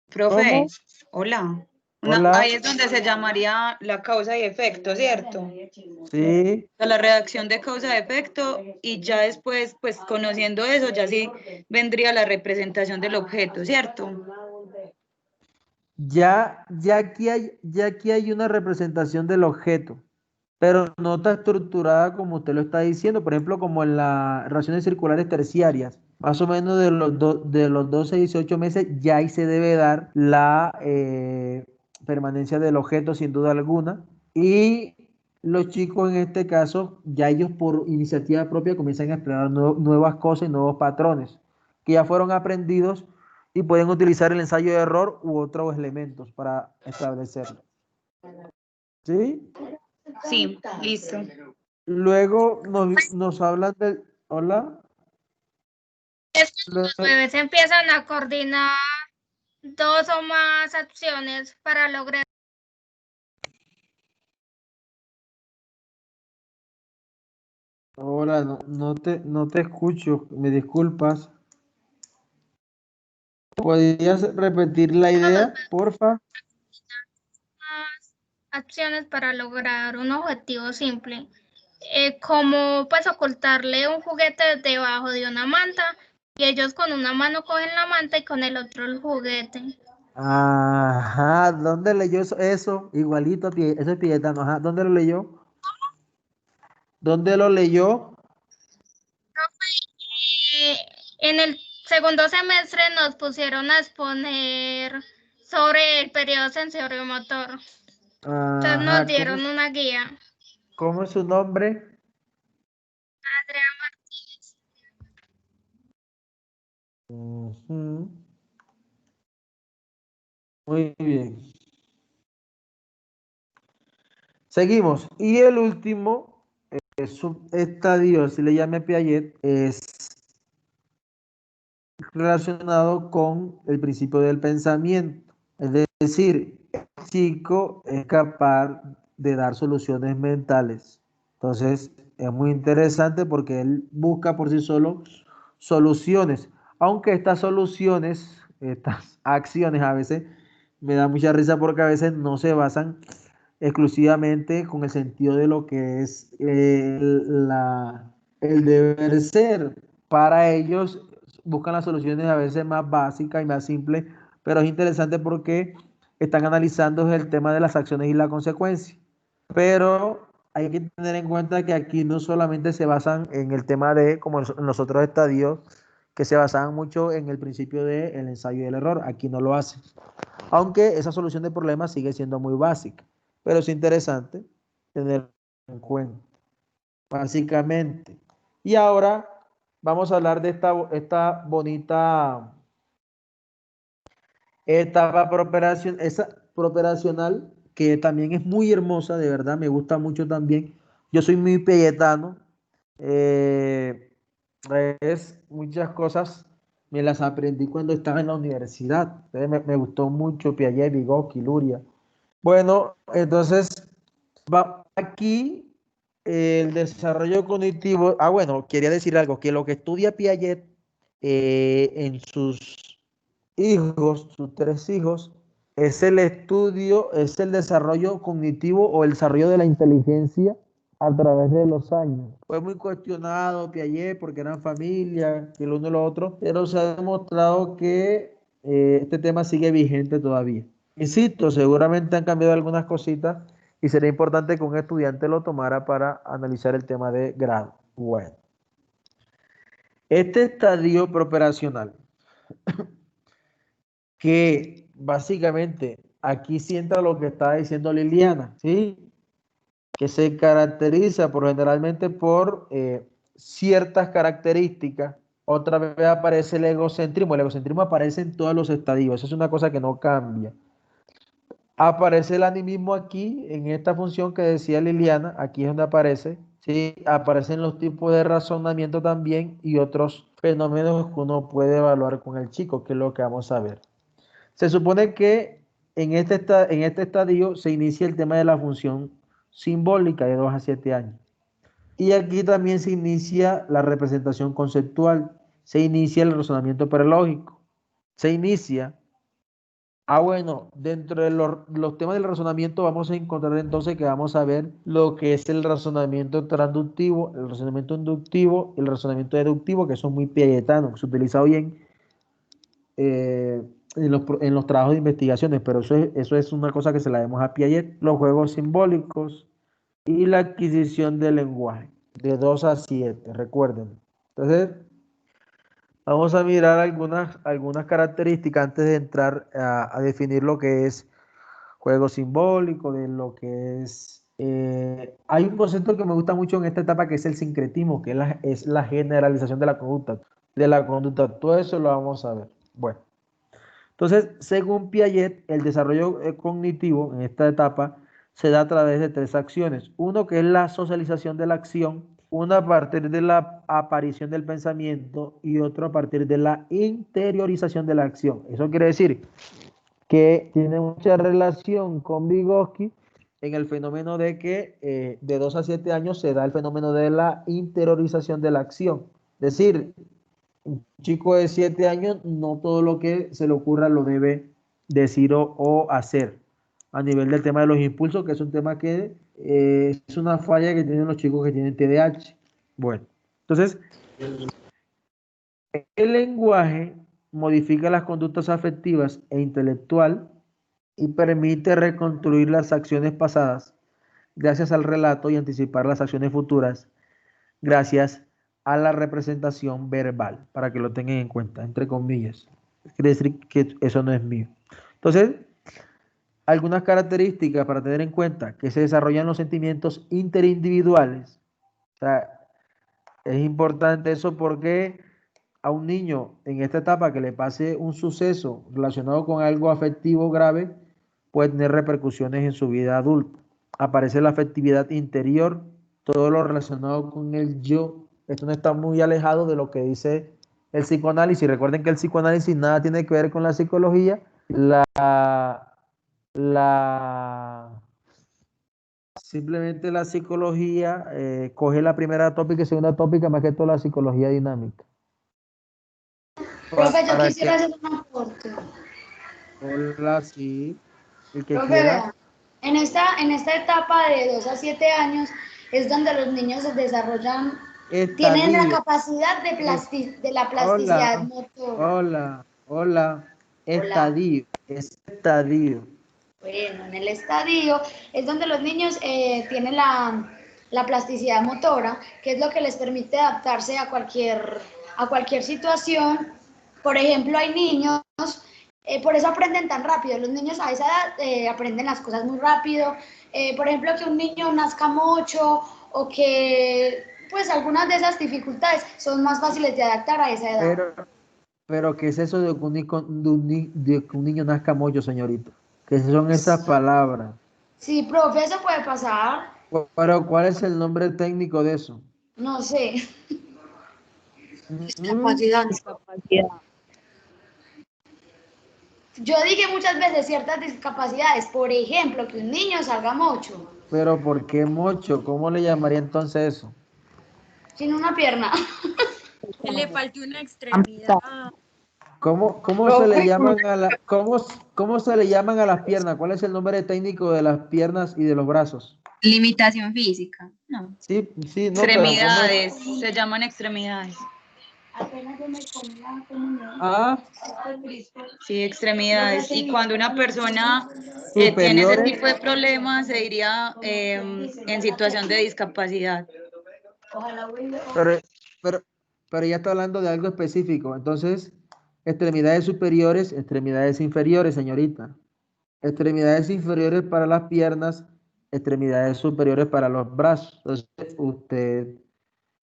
profe, ¿Cómo? hola. Hola, Ahí es donde se llamaría la causa y efecto, ¿cierto? sí, Sea, la redacción de causa-efecto y ya después, pues conociendo eso, ya sí vendría la representación del objeto, ¿cierto? ya aquí hay una representación del objeto, pero no está estructurada como usted lo está diciendo, por ejemplo, como en las relaciones circulares terciarias, más o menos de los 12 a 18 meses, ya ahí se debe dar la permanencia del objeto sin duda alguna, y los chicos en este caso, ya ellos por iniciativa propia comienzan a explorar nuevas cosas y nuevos patrones que ya fueron aprendidos y pueden utilizar el ensayo de error u otros elementos para establecerlo. ¿Sí? Sí, listo. Luego nos hablan del... Hola. Los bebés empiezan a coordinar dos o más acciones para lograr. Hola, no te escucho, me disculpas. ¿Podrías repetir la idea, porfa? Acciones para lograr un objetivo simple, como pues ocultarle un juguete debajo de una manta y ellos con una mano cogen la manta y con el otro el juguete. Ajá, ¿dónde leyó eso? Igualito, eso es Pietano, ajá, ¿dónde lo leyó? ¿Dónde lo leyó? En el segundo semestre nos pusieron a exponer sobre el periodo sensoriomotor. Entonces nos Ajá, dieron una guía. ¿cómo es su nombre? Andrea Martínez. Ujú. Muy bien. Seguimos. Y el último estadio, si le llame Piaget, es relacionado con el principio del pensamiento. Es decir, el chico es capaz de dar soluciones mentales. Entonces, es muy interesante porque él busca por sí solo soluciones. Aunque estas soluciones, estas acciones a veces me da mucha risa porque a veces no se basan exclusivamente con el sentido de lo que es el deber ser. Para ellos buscan las soluciones a veces más básicas y más simples, pero es interesante porque están analizando el tema de las acciones y la consecuencia. Pero hay que tener en cuenta que aquí no solamente se basan en el tema de, como en los otros estadios, que se basaban mucho en el principio del ensayo y el error. Aquí no lo hacen. Aunque esa solución de problemas sigue siendo muy básica. Pero es interesante tener en cuenta, básicamente. Y ahora vamos a hablar de esta bonita etapa operacional, que también es muy hermosa, de verdad, me gusta mucho también. Yo soy muy peyetano. eh, muchas cosas me las aprendí cuando estaba en la universidad. Me gustó mucho Piaget, Vygotsky, Luria. Bueno, entonces, va aquí el desarrollo cognitivo. Ah, bueno, quería decir algo, que lo que estudia Piaget en sus hijos, sus tres hijos, es el estudio, es el desarrollo cognitivo o el desarrollo de la inteligencia a través de los años. Fue muy cuestionado Piaget porque eran familia, que el uno y lo otro, pero se ha demostrado que este tema sigue vigente todavía. Insisto, seguramente han cambiado algunas cositas y sería importante que un estudiante lo tomara para analizar el tema de grado. Bueno, este estadio preoperacional, que básicamente aquí sí entra lo que estaba diciendo Liliana, ¿sí? Que se caracteriza generalmente por ciertas características. Otra vez aparece el egocentrismo. El egocentrismo aparece en todos los estadios. Eso es una cosa que no cambia. Aparece el animismo aquí, en esta función que decía Liliana. Aquí es donde aparece. ¿Sí? Aparecen los tipos de razonamiento también y otros fenómenos que uno puede evaluar con el chico, que es lo que vamos a ver. Se supone que en este estadio se inicia el tema de la función simbólica de 2 a 7 años. Y aquí también se inicia la representación conceptual, se inicia el razonamiento prelógico, se inicia. Bueno, dentro de los temas del razonamiento vamos a encontrar entonces que vamos a ver lo que es el razonamiento transductivo, el razonamiento inductivo, el razonamiento deductivo, que son muy piagetanos, que se utiliza hoy en los trabajos de investigaciones, pero eso es una cosa que se la vemos a Piaget. Los juegos simbólicos y la adquisición del lenguaje, de 2 a 7, recuerden. Entonces, vamos a mirar algunas características antes de entrar a definir lo que es juego simbólico, de lo que es... hay un concepto que me gusta mucho en esta etapa que es el sincretismo, que es la generalización de la conducta. Todo eso lo vamos a ver. Bueno. Entonces, según Piaget, el desarrollo cognitivo en esta etapa se da a través de 3 acciones. Uno que es la socialización de la acción, una a partir de la aparición del pensamiento y otro a partir de la interiorización de la acción. Eso quiere decir que tiene mucha relación con Vygotsky en el fenómeno de que de 2 a 7 años se da el fenómeno de la interiorización de la acción. Es decir, un chico de 7 años, no todo lo que se le ocurra lo debe decir o hacer. A nivel del tema de los impulsos, que es un tema que es una falla que tienen los chicos que tienen TDAH. Bueno, entonces, el lenguaje modifica las conductas afectivas e intelectual y permite reconstruir las acciones pasadas gracias al relato y anticipar las acciones futuras gracias a la representación verbal, para que lo tengan en cuenta, entre comillas. Quiere decir que eso no es mío. Entonces, algunas características para tener en cuenta: que se desarrollan los sentimientos interindividuales. O sea, es importante eso porque a un niño en esta etapa que le pase un suceso relacionado con algo afectivo grave puede tener repercusiones en su vida adulta. Aparece la afectividad interior, todo lo relacionado con el yo. Esto no está muy alejado de lo que dice el psicoanálisis. Recuerden que el psicoanálisis nada tiene que ver con la psicología. Simplemente la psicología coge la primera tópica y segunda tópica, más que todo la psicología dinámica. Profe, yo quisiera hacer un aporte. Hola, sí. El que Profe, quiera. vea, en esta etapa de 2 a 7 años es donde los niños se desarrollan, tienen la capacidad de la plasticidad motora. Hola. Estadio. Bueno, en el estadio es donde los niños tienen la plasticidad motora, que es lo que les permite adaptarse a cualquier situación. Por ejemplo, hay niños, por eso aprenden tan rápido. Los niños a esa edad aprenden las cosas muy rápido. Por ejemplo, que un niño nazca mocho o que pues algunas de esas dificultades son más fáciles de adaptar a esa edad. Pero ¿qué es eso de que un niño nazca mocho, señorito? ¿Qué son esas palabras? Sí, profe, eso puede pasar. Pero ¿cuál es el nombre técnico de eso? No sé. Discapacidad. Yo dije muchas veces ciertas discapacidades, por ejemplo, que un niño salga mocho. Pero ¿por qué mocho? ¿Cómo le llamaría entonces eso? Sin una pierna. Que le falte una extremidad. ¿Cómo se le llaman cómo se le llaman a las piernas? ¿Cuál es el nombre técnico de las piernas y de los brazos? Limitación física. No. Sí, no, extremidades, se llaman extremidades. Apenas yo me comí la comunión. Ah, Sí, extremidades. Y cuando una persona tiene ese superiores. tipo de problemas, se diría en situación de discapacidad. Pero, pero, pero ya está hablando de algo específico. Entonces, extremidades superiores, extremidades inferiores, señorita. Extremidades inferiores para las piernas, extremidades superiores para los brazos. Entonces, usted,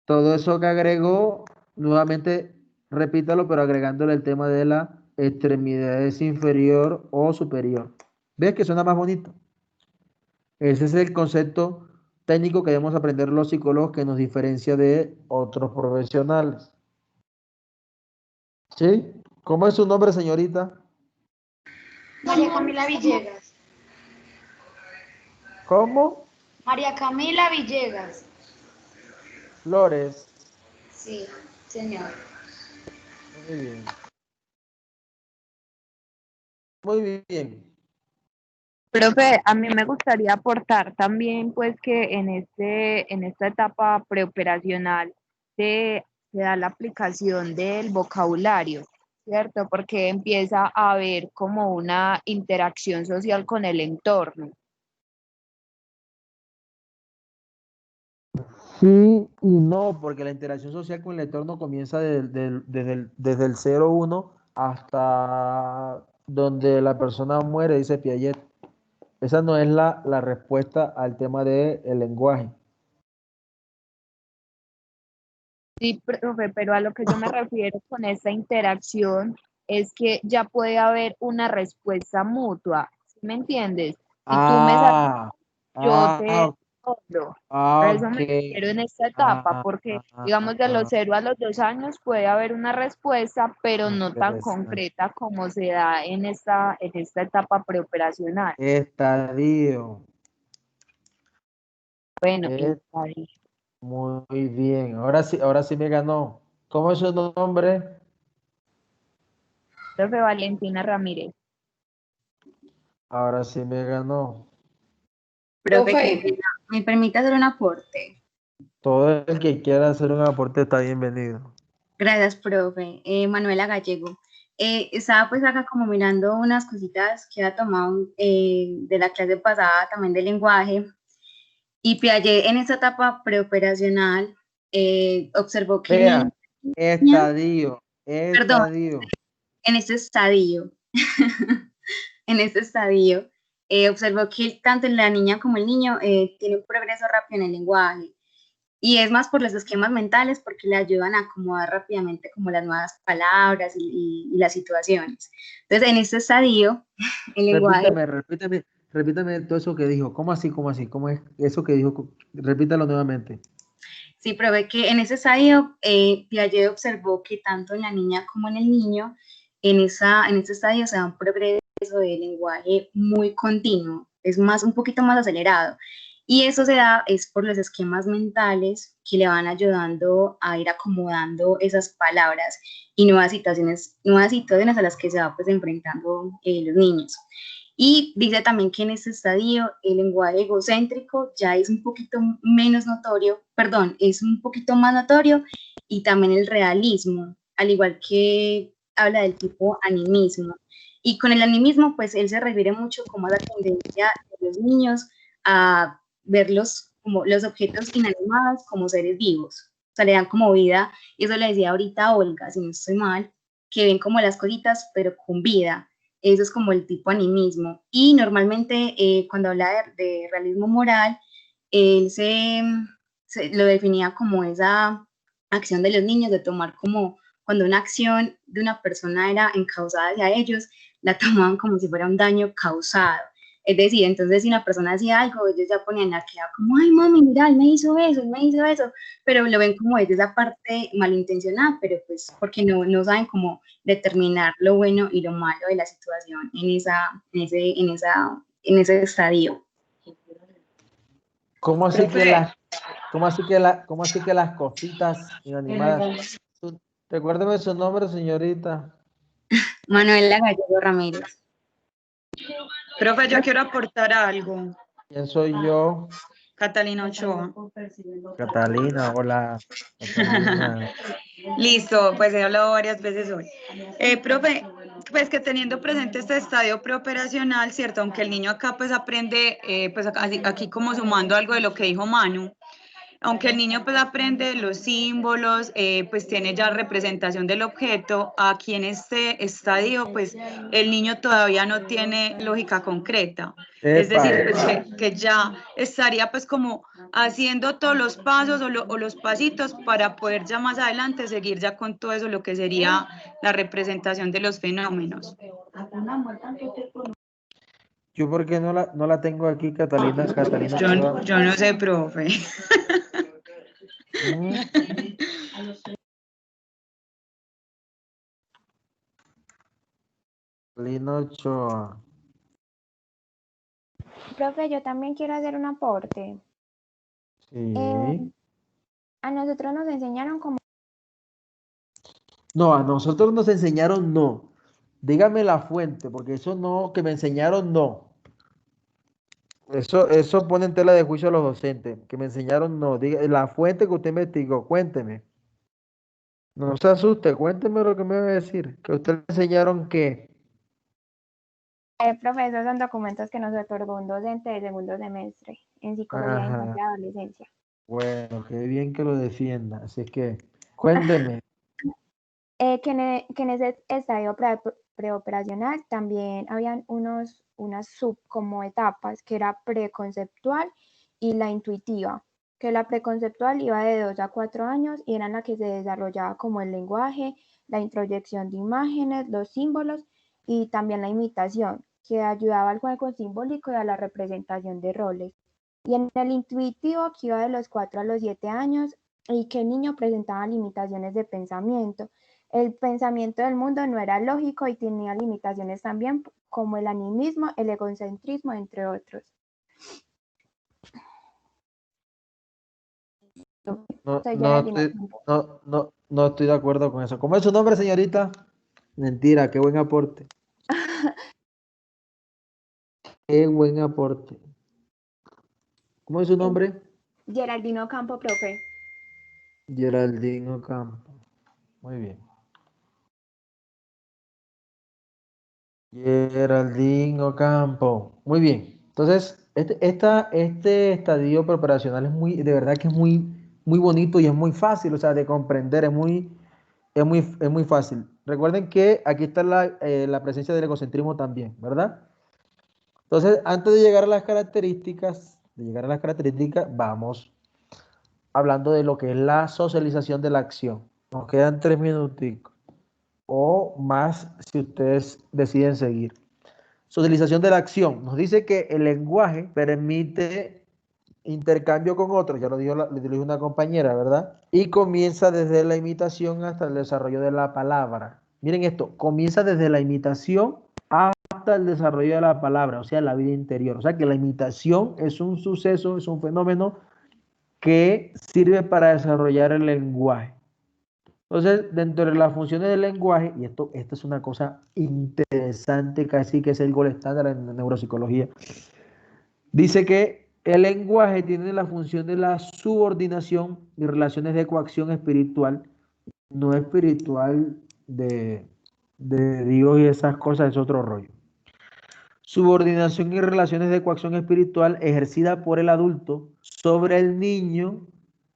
todo eso que agregó, nuevamente repítalo, pero agregándole el tema de la extremidades inferior o superior. ¿Ves que suena más bonito? Ese es el concepto técnico que debemos aprender los psicólogos que nos diferencia de otros profesionales. ¿Sí? ¿Cómo es su nombre, señorita? María Camila Villegas. ¿Cómo? María Camila Villegas. Flores. Sí, señor. Muy bien. Muy bien. Profe, a mí me gustaría aportar también, pues, que en esta etapa preoperacional se da la aplicación del vocabulario, ¿cierto? Porque empieza a haber como una interacción social con el entorno. Sí y no, porque la interacción social con el entorno comienza desde el 0,1 hasta donde la persona muere, dice Piaget. Esa no es la respuesta al tema del lenguaje. Sí, profe, pero a lo que yo me refiero con esta interacción es que ya puede haber una respuesta mutua, ¿sí me entiendes? Si tú me sacas, Ah, yo te ah, respondo. Por eso ok. me refiero en esta etapa, Ah, porque digamos de los 0 a los 2 años puede haber una respuesta, pero no tan interesante. concreta como se da en esta etapa preoperacional. Estadio. Bueno, Eh, está bien. Muy bien. Ahora sí me ganó. ¿Cómo es su nombre? Profe Valentina Ramírez. Ahora sí me ganó. Profe, Profe, ¿me permite hacer un aporte? Todo el que quiera hacer un aporte está bienvenido. Gracias, profe. Manuela Gallego. Estaba pues acá como mirando unas cositas que ha tomado de la clase pasada también de lenguaje y Piaget en esta etapa preoperacional observó que el Vea, niño, estadio, perdón, estadio. en este estadio, en este estadio, observó que tanto la niña como el niño tiene un progreso rápido en el lenguaje. Y es más por los esquemas mentales porque le ayudan a acomodar rápidamente como las nuevas palabras y las situaciones. Entonces, en este estadio, el lenguaje, Repítame todo eso que dijo. ¿Cómo así? ¿Cómo así? ¿Cómo es eso que dijo? Repítalo nuevamente. sí, provee que en ese estadio, Piaget observó que tanto en la niña como en el niño, en este estadio se da un progreso del lenguaje muy continuo, es más, un poquito más acelerado. Y eso se da es por los esquemas mentales que le van ayudando a ir acomodando esas palabras y nuevas situaciones a las que se va pues enfrentando los niños. Y dice también que en este estadio el lenguaje egocéntrico ya es un poquito menos notorio, perdón, es un poquito más notorio, y también el realismo, al igual que habla del tipo animismo. Y con el animismo, pues él se refiere mucho como a la tendencia de los niños a verlos como los objetos inanimados como seres vivos. O sea, le dan como vida, y eso le decía ahorita a Olga, si no estoy mal, que ven como las cositas, pero con vida. Eso es como el tipo animismo. Y normalmente cuando habla de realismo moral, él lo definía como esa acción de los niños de tomar como cuando una acción de una persona era encausada hacia ellos, la tomaban como si fuera un daño causado. Es decir, entonces si una persona hacía algo, ellos ya ponían la queda como, ay mami, mira, él me hizo eso, pero lo ven como desde esa parte malintencionada, pero pues porque no saben cómo determinar lo bueno y lo malo de la situación en ese estadio. ¿Cómo así que profe, cómo así que las cositas inanimadas? Recuérdeme su nombre, señorita. Manuela Gallego Ramírez. Profe, yo quiero aportar algo. ¿Quién soy yo? Catalina Ochoa. Catalina, hola. Catalina. Listo, pues he hablado varias veces hoy. Profe, pues que teniendo presente este estadio preoperacional, ¿cierto? Aunque el niño acá pues aprende, pues aquí como sumando algo de lo que dijo Manu, aunque el niño pues aprende los símbolos, pues tiene ya representación del objeto, aquí en este estadio pues el niño todavía no tiene lógica concreta. Es Epa, decir, pues que ya estaría pues como haciendo todos los pasos o los pasitos para poder ya más adelante seguir ya con todo eso lo que sería la representación de los fenómenos. yo porque no la tengo aquí, Catalina. Catalina, Yo no sé, profe. Catalina Ochoa. Profe, yo también quiero hacer un aporte. Sí. A nosotros nos enseñaron como... No, a nosotros nos enseñaron no. Dígame la fuente, porque eso no, que me enseñaron no. Eso pone en tela de juicio a los docentes, que me enseñaron no. Diga, la fuente que usted investigó, cuénteme. No se asuste, cuénteme lo que me va a decir. Que usted le enseñaron qué. Profe, esos son documentos que nos otorgó un docente de segundo semestre en Psicología de Infancia y Adolescencia. Bueno, qué bien que lo defienda. Así es que, cuénteme. Que en ese estadio preoperacional también habían unas como etapas, que era preconceptual y la intuitiva, que la preconceptual iba de 2 a 4 años y era en la que se desarrollaba como el lenguaje, la introyección de imágenes, los símbolos y también la imitación, que ayudaba al juego simbólico y a la representación de roles. Y en el intuitivo, que iba de los 4 a los 7 años, y que el niño presentaba limitaciones de pensamiento. El pensamiento del mundo no era lógico y tenía limitaciones también, como el animismo, el egocentrismo, entre otros. No estoy de acuerdo con eso. ¿Cómo es su nombre, señorita? Mentira, qué buen aporte. Qué buen aporte. ¿Cómo es su nombre? Geraldino Campo, profe. Geraldino Campo. Muy bien. Geraldino Campo. Muy bien. Entonces, este estadio preparacional de verdad que es muy bonito y es muy fácil, o sea, de comprender, es muy fácil. Recuerden que aquí está la presencia del egocentrismo también, ¿verdad? Entonces, antes de llegar a las características, vamos hablando de lo que es la socialización de la acción. Nos quedan 3 minuticos o más si ustedes deciden seguir. Socialización de la acción. Nos dice que el lenguaje permite intercambio con otros, ya lo dijo una compañera, ¿verdad? Y comienza desde la imitación hasta el desarrollo de la palabra. Miren esto, comienza desde la imitación hasta el desarrollo de la palabra, o sea, la vida interior. O sea, que la imitación es un suceso, es un fenómeno que sirve para desarrollar el lenguaje. Entonces, dentro de las funciones del lenguaje, y esto es una cosa interesante, casi que es el gol estándar en neuropsicología, dice que el lenguaje tiene la función de la subordinación y relaciones de coacción espiritual, no espiritual de Dios y esas cosas, es otro rollo. Subordinación y relaciones de coacción espiritual ejercida por el adulto sobre el niño,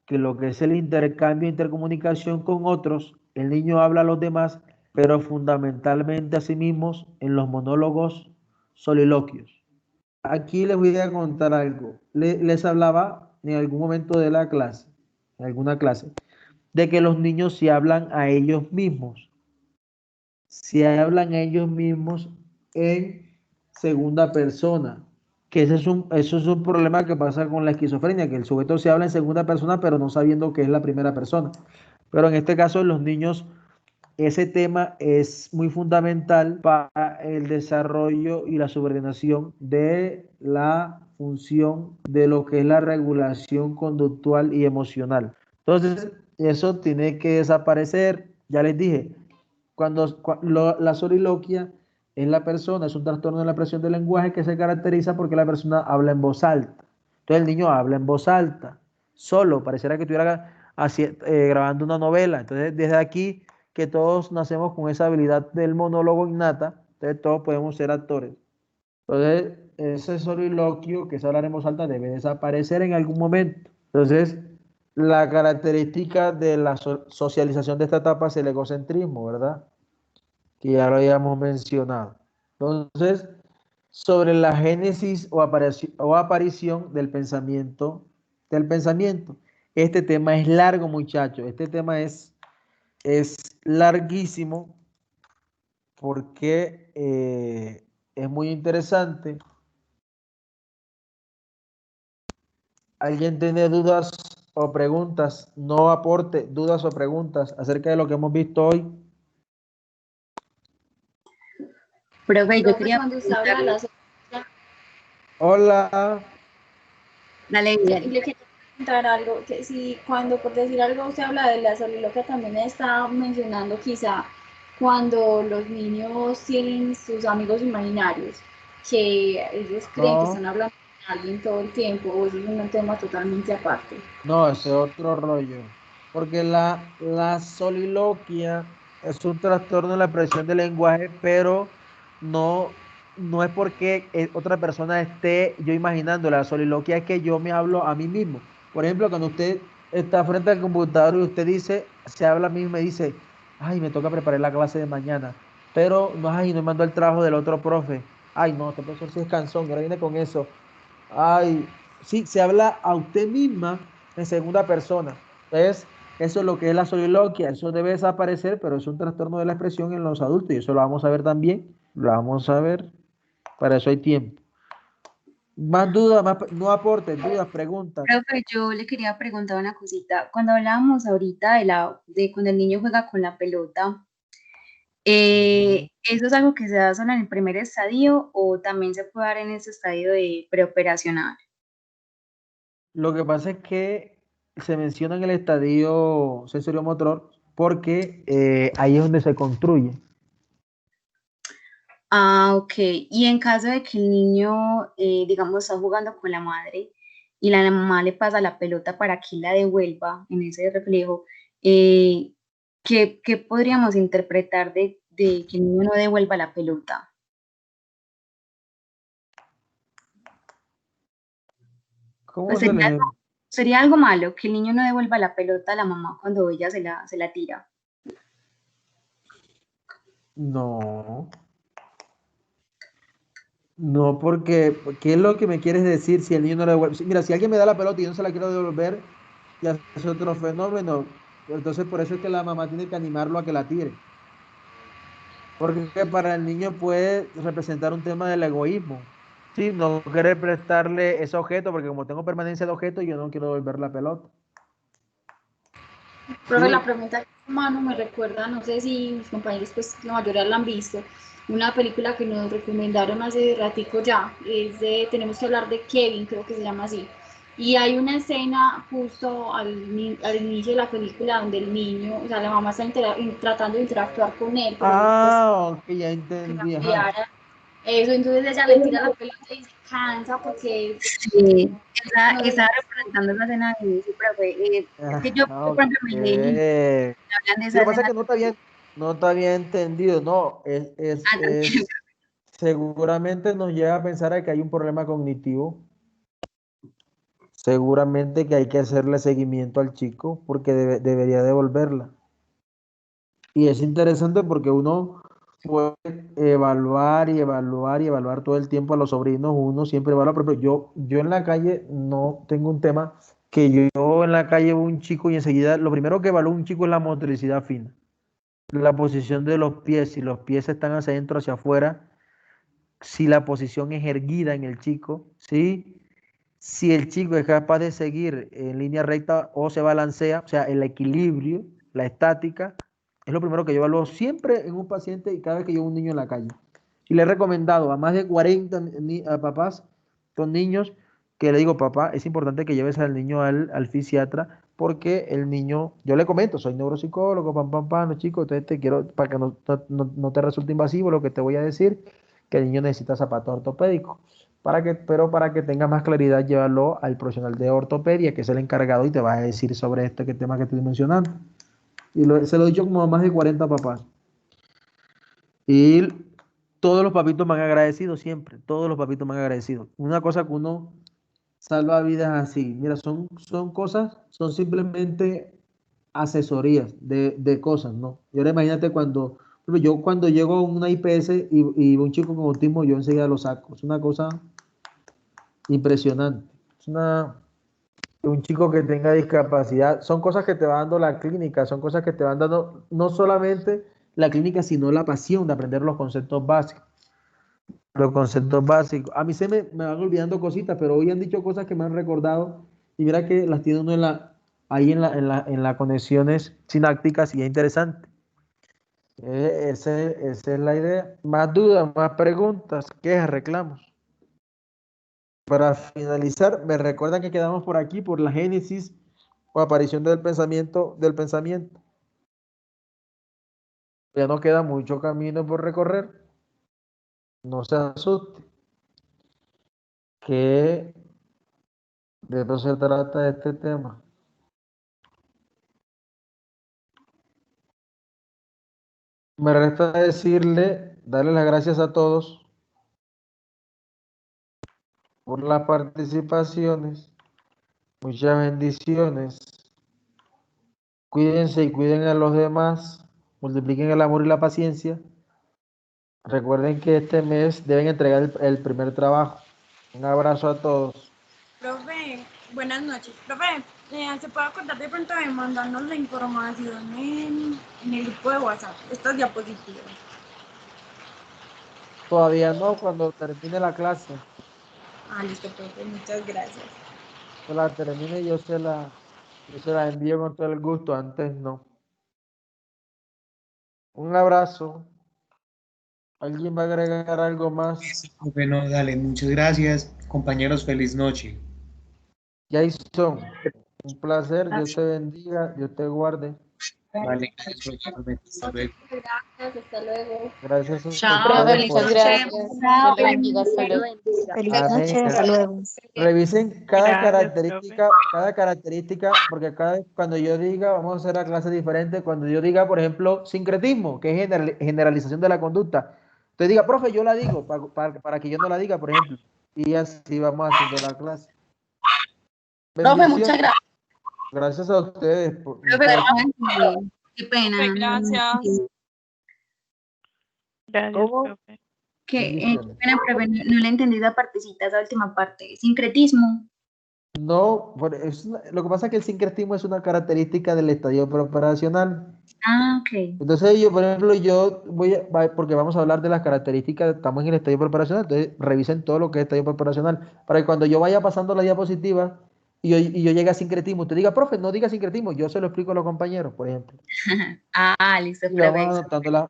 que lo que es el intercambio, intercomunicación con otros, el niño habla a los demás, pero fundamentalmente a sí mismos en los monólogos soliloquios. Aquí les voy a contar algo. Les hablaba en algún momento de la clase, en alguna clase, de que los niños se hablan a ellos mismos. Se hablan a ellos mismos en segunda persona. Que eso es un problema que pasa con la esquizofrenia, que el sujeto se habla en segunda persona, pero no sabiendo que es la primera persona. Pero en este caso, los niños, ese tema es muy fundamental para el desarrollo y la subordinación de la función de lo que es la regulación conductual y emocional. Entonces, eso tiene que desaparecer. Ya les dije, la soliloquia es la persona, es un trastorno de la expresión del lenguaje que se caracteriza porque la persona habla en voz alta. Entonces el niño habla en voz alta, solo, pareciera que estuviera grabando una novela. Entonces, desde aquí, que todos nacemos con esa habilidad del monólogo innata, entonces todos podemos ser actores. Entonces, ese soliloquio que es hablar en voz alta debe desaparecer en algún momento. Entonces, la característica de la socialización de esta etapa es el egocentrismo, ¿verdad? Que ya lo habíamos mencionado. Entonces, sobre la génesis o aparición del pensamiento, Este tema es largo, muchachos. Este tema es larguísimo porque es muy interesante. ¿Alguien tiene dudas o preguntas? No aporte dudas o preguntas acerca de lo que hemos visto hoy. Profe, yo quería Cuando usted habla de preguntarle. las... Hola. Dale, Le dale. quería preguntar algo, que si cuando por decir algo usted habla de la soliloquia, también está mencionando quizá cuando los niños tienen sus amigos imaginarios, que ellos creen que están No, hablando con alguien todo el tiempo, o eso es un tema totalmente aparte. no, ese es otro rollo. Porque la soliloquia es un trastorno de la expresión del lenguaje, pero no, no es porque otra persona esté yo imaginando. La soliloquia es que yo me hablo a mí mismo. Por ejemplo, cuando usted está frente al computador y usted dice, se habla a mí y me dice, ay, me toca preparar la clase de mañana, pero no, ay, no me mandó el trabajo del otro profe. Ay, no, este profesor sí es cansón, que ahora viene con eso. Ay, sí, se habla a usted misma en segunda persona. Entonces, eso es lo que es la soliloquia. Eso debe desaparecer, pero es un trastorno de la expresión en los adultos y eso lo vamos a ver también. Lo vamos a ver. Para eso hay tiempo. Más dudas, no aportes, dudas, preguntas. Profe, yo le quería preguntar una cosita. Cuando hablábamos ahorita de cuando el niño juega con la pelota, ¿eso es algo que se da solo en el primer estadio o también se puede dar en ese estadio de preoperacional? Lo que pasa es que se menciona en el estadio sensoriomotor porque ahí es donde se construye. Ah, ok. Y en caso de que el niño, digamos, está jugando con la madre y la mamá le pasa la pelota para que la devuelva en ese reflejo, eh, ¿qué podríamos interpretar de que el niño no devuelva la pelota? ¿Cómo Pues es el ejemplo? sería algo malo que el niño no devuelva la pelota a la mamá cuando ella se la tira. No. No, porque, ¿qué es lo que me quieres decir si el niño no le devuelve? Mira, si alguien me da la pelota y yo no se la quiero devolver, ya es otro fenómeno. Entonces, por eso es que la mamá tiene que animarlo a que la tire. Porque para el niño puede representar un tema del egoísmo. Sí, no querer prestarle ese objeto, porque como tengo permanencia de objeto, yo no quiero devolver la pelota. Profe, la Sí. pregunta de humano me recuerda, no sé si mis compañeros, pues la mayoría la han visto, una película que nos recomendaron hace ratico ya, es de, tenemos que hablar de Kevin, creo que se llama así. Y hay una escena justo al inicio de la película donde el niño, o sea, la mamá está tratando de interactuar con él, pero pues Ah, ok, ya que entendí. Ajá. cambiara eso, entonces ella le tira la pelota y se cansa porque Sí, no sé estaba si... representando esa escena de ese profe. Es que yo, Ah, por ejemplo, me leí, ok. hablan de Sí, lo esa que pasa es escena. que no te había entendido. No, Ah, tranquilo. seguramente nos lleva a pensar a que hay un problema cognitivo. Seguramente que hay que hacerle seguimiento al chico porque debería devolverla. Y es interesante porque uno puede evaluar y evaluar y evaluar todo el tiempo a los sobrinos. Uno siempre evalúa, pero yo en la calle no tengo un tema que yo en la calle veo un chico y enseguida lo primero que evalúo un chico es la motricidad fina. La posición de los pies, si los pies están hacia adentro, hacia afuera, si la posición es erguida en el chico, ¿sí? Si el chico es capaz de seguir en línea recta o se balancea, o sea, el equilibrio, la estática, es lo primero que yo evalúo siempre en un paciente y cada vez que llevo un niño en la calle. Y le he recomendado a más de 40 a papás con niños que le digo, papá, es importante que lleves al niño al fisiatra porque el niño, yo le comento, soy neuropsicólogo, no, chico, entonces te quiero, para que no te resulte invasivo lo que te voy a decir, que el niño necesita zapato ortopédico. pero para que tengas más claridad, llévalo al profesional de ortopedia, que es el encargado y te va a decir sobre este tema que estoy mencionando. Y se lo he dicho como a más de 40 papás. Y todos los papitos me han agradecido siempre, todos los papitos me han agradecido. Una cosa que uno salva vidas así, mira, son cosas, son simplemente asesorías de cosas, ¿no? Y ahora imagínate cuando llego a una IPS y un chico con autismo, yo enseguida lo saco. Es una cosa impresionante. Un chico que tenga discapacidad, son cosas que te va dando la clínica, son cosas que te van dando no solamente la clínica, sino la pasión de aprender los conceptos básicos. Los conceptos básicos. A mí me van olvidando cositas, pero hoy han dicho cosas que me han recordado y mira que las tiene uno ahí en las conexiones sinápticas y es interesante. Esa es la idea. Más dudas, más preguntas, quejas, reclamos. Para finalizar, me recuerdan que quedamos por aquí por la génesis o aparición del pensamiento. Ya no queda mucho camino por recorrer. No se asuste. Que de eso se trata este tema. Me resta darle las gracias a todos por las participaciones. Muchas bendiciones. Cuídense y cuiden a los demás. Multipliquen el amor y la paciencia. Recuerden que este mes deben entregar el primer trabajo. Un abrazo a todos. Profe, buenas noches. Profe, ¿se puede acordar de pronto de mandarnos la información en el grupo de WhatsApp? Estas diapositivas. Todavía no, cuando termine la clase. Ah, listo, profe, muchas gracias. Cuando la termine yo se la envío con todo el gusto, antes no. Un abrazo. ¿Alguien va a agregar algo más? Bueno, dale, muchas gracias. Compañeros, feliz noche. Jason, un placer. Dios te bendiga, Dios te guarde. Vale, hasta luego. Gracias, hasta luego. Gracias a Chao, ustedes muchas gracias. Dios te bendiga, hasta luego. Feliz Amén. noche, hasta luego. Revisen cada Gracias, característica, porque cuando yo diga, vamos a hacer la clase diferente, cuando yo diga, por ejemplo, sincretismo, que es generalización de la conducta, usted diga, profe, yo la digo, para que yo no la diga, por ejemplo, y así vamos haciendo la clase. Profe, muchas gracias. Gracias a ustedes. Profe, qué pena. Gracias. Gracias, ¿Cómo? profe. Qué pena, profe, no le entendí esa partecita, esa última parte. Sincretismo. No, lo que pasa es que el sincretismo es una característica del estadio preoperacional. Ah, ok. Entonces por ejemplo, porque vamos a hablar de las características, estamos en el estadio preparacional, entonces revisen todo lo que es estadio preparacional, para que cuando yo vaya pasando la diapositiva y yo llegue a sincretismo, usted diga, profe, no diga sincretismo, yo se lo explico a los compañeros, por ejemplo. Listo, Y vamos anotando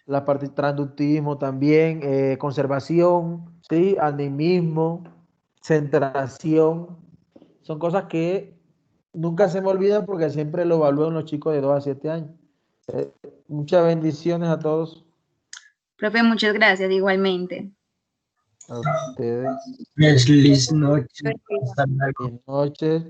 la parte de transductismo también, conservación, ¿sí? Animismo, centración, son cosas que nunca se me olvidan porque siempre lo evalúan los chicos de 2 a 7 años. Muchas bendiciones a todos. Profe, muchas gracias, igualmente. A ustedes. Feliz noche. Buenas noches.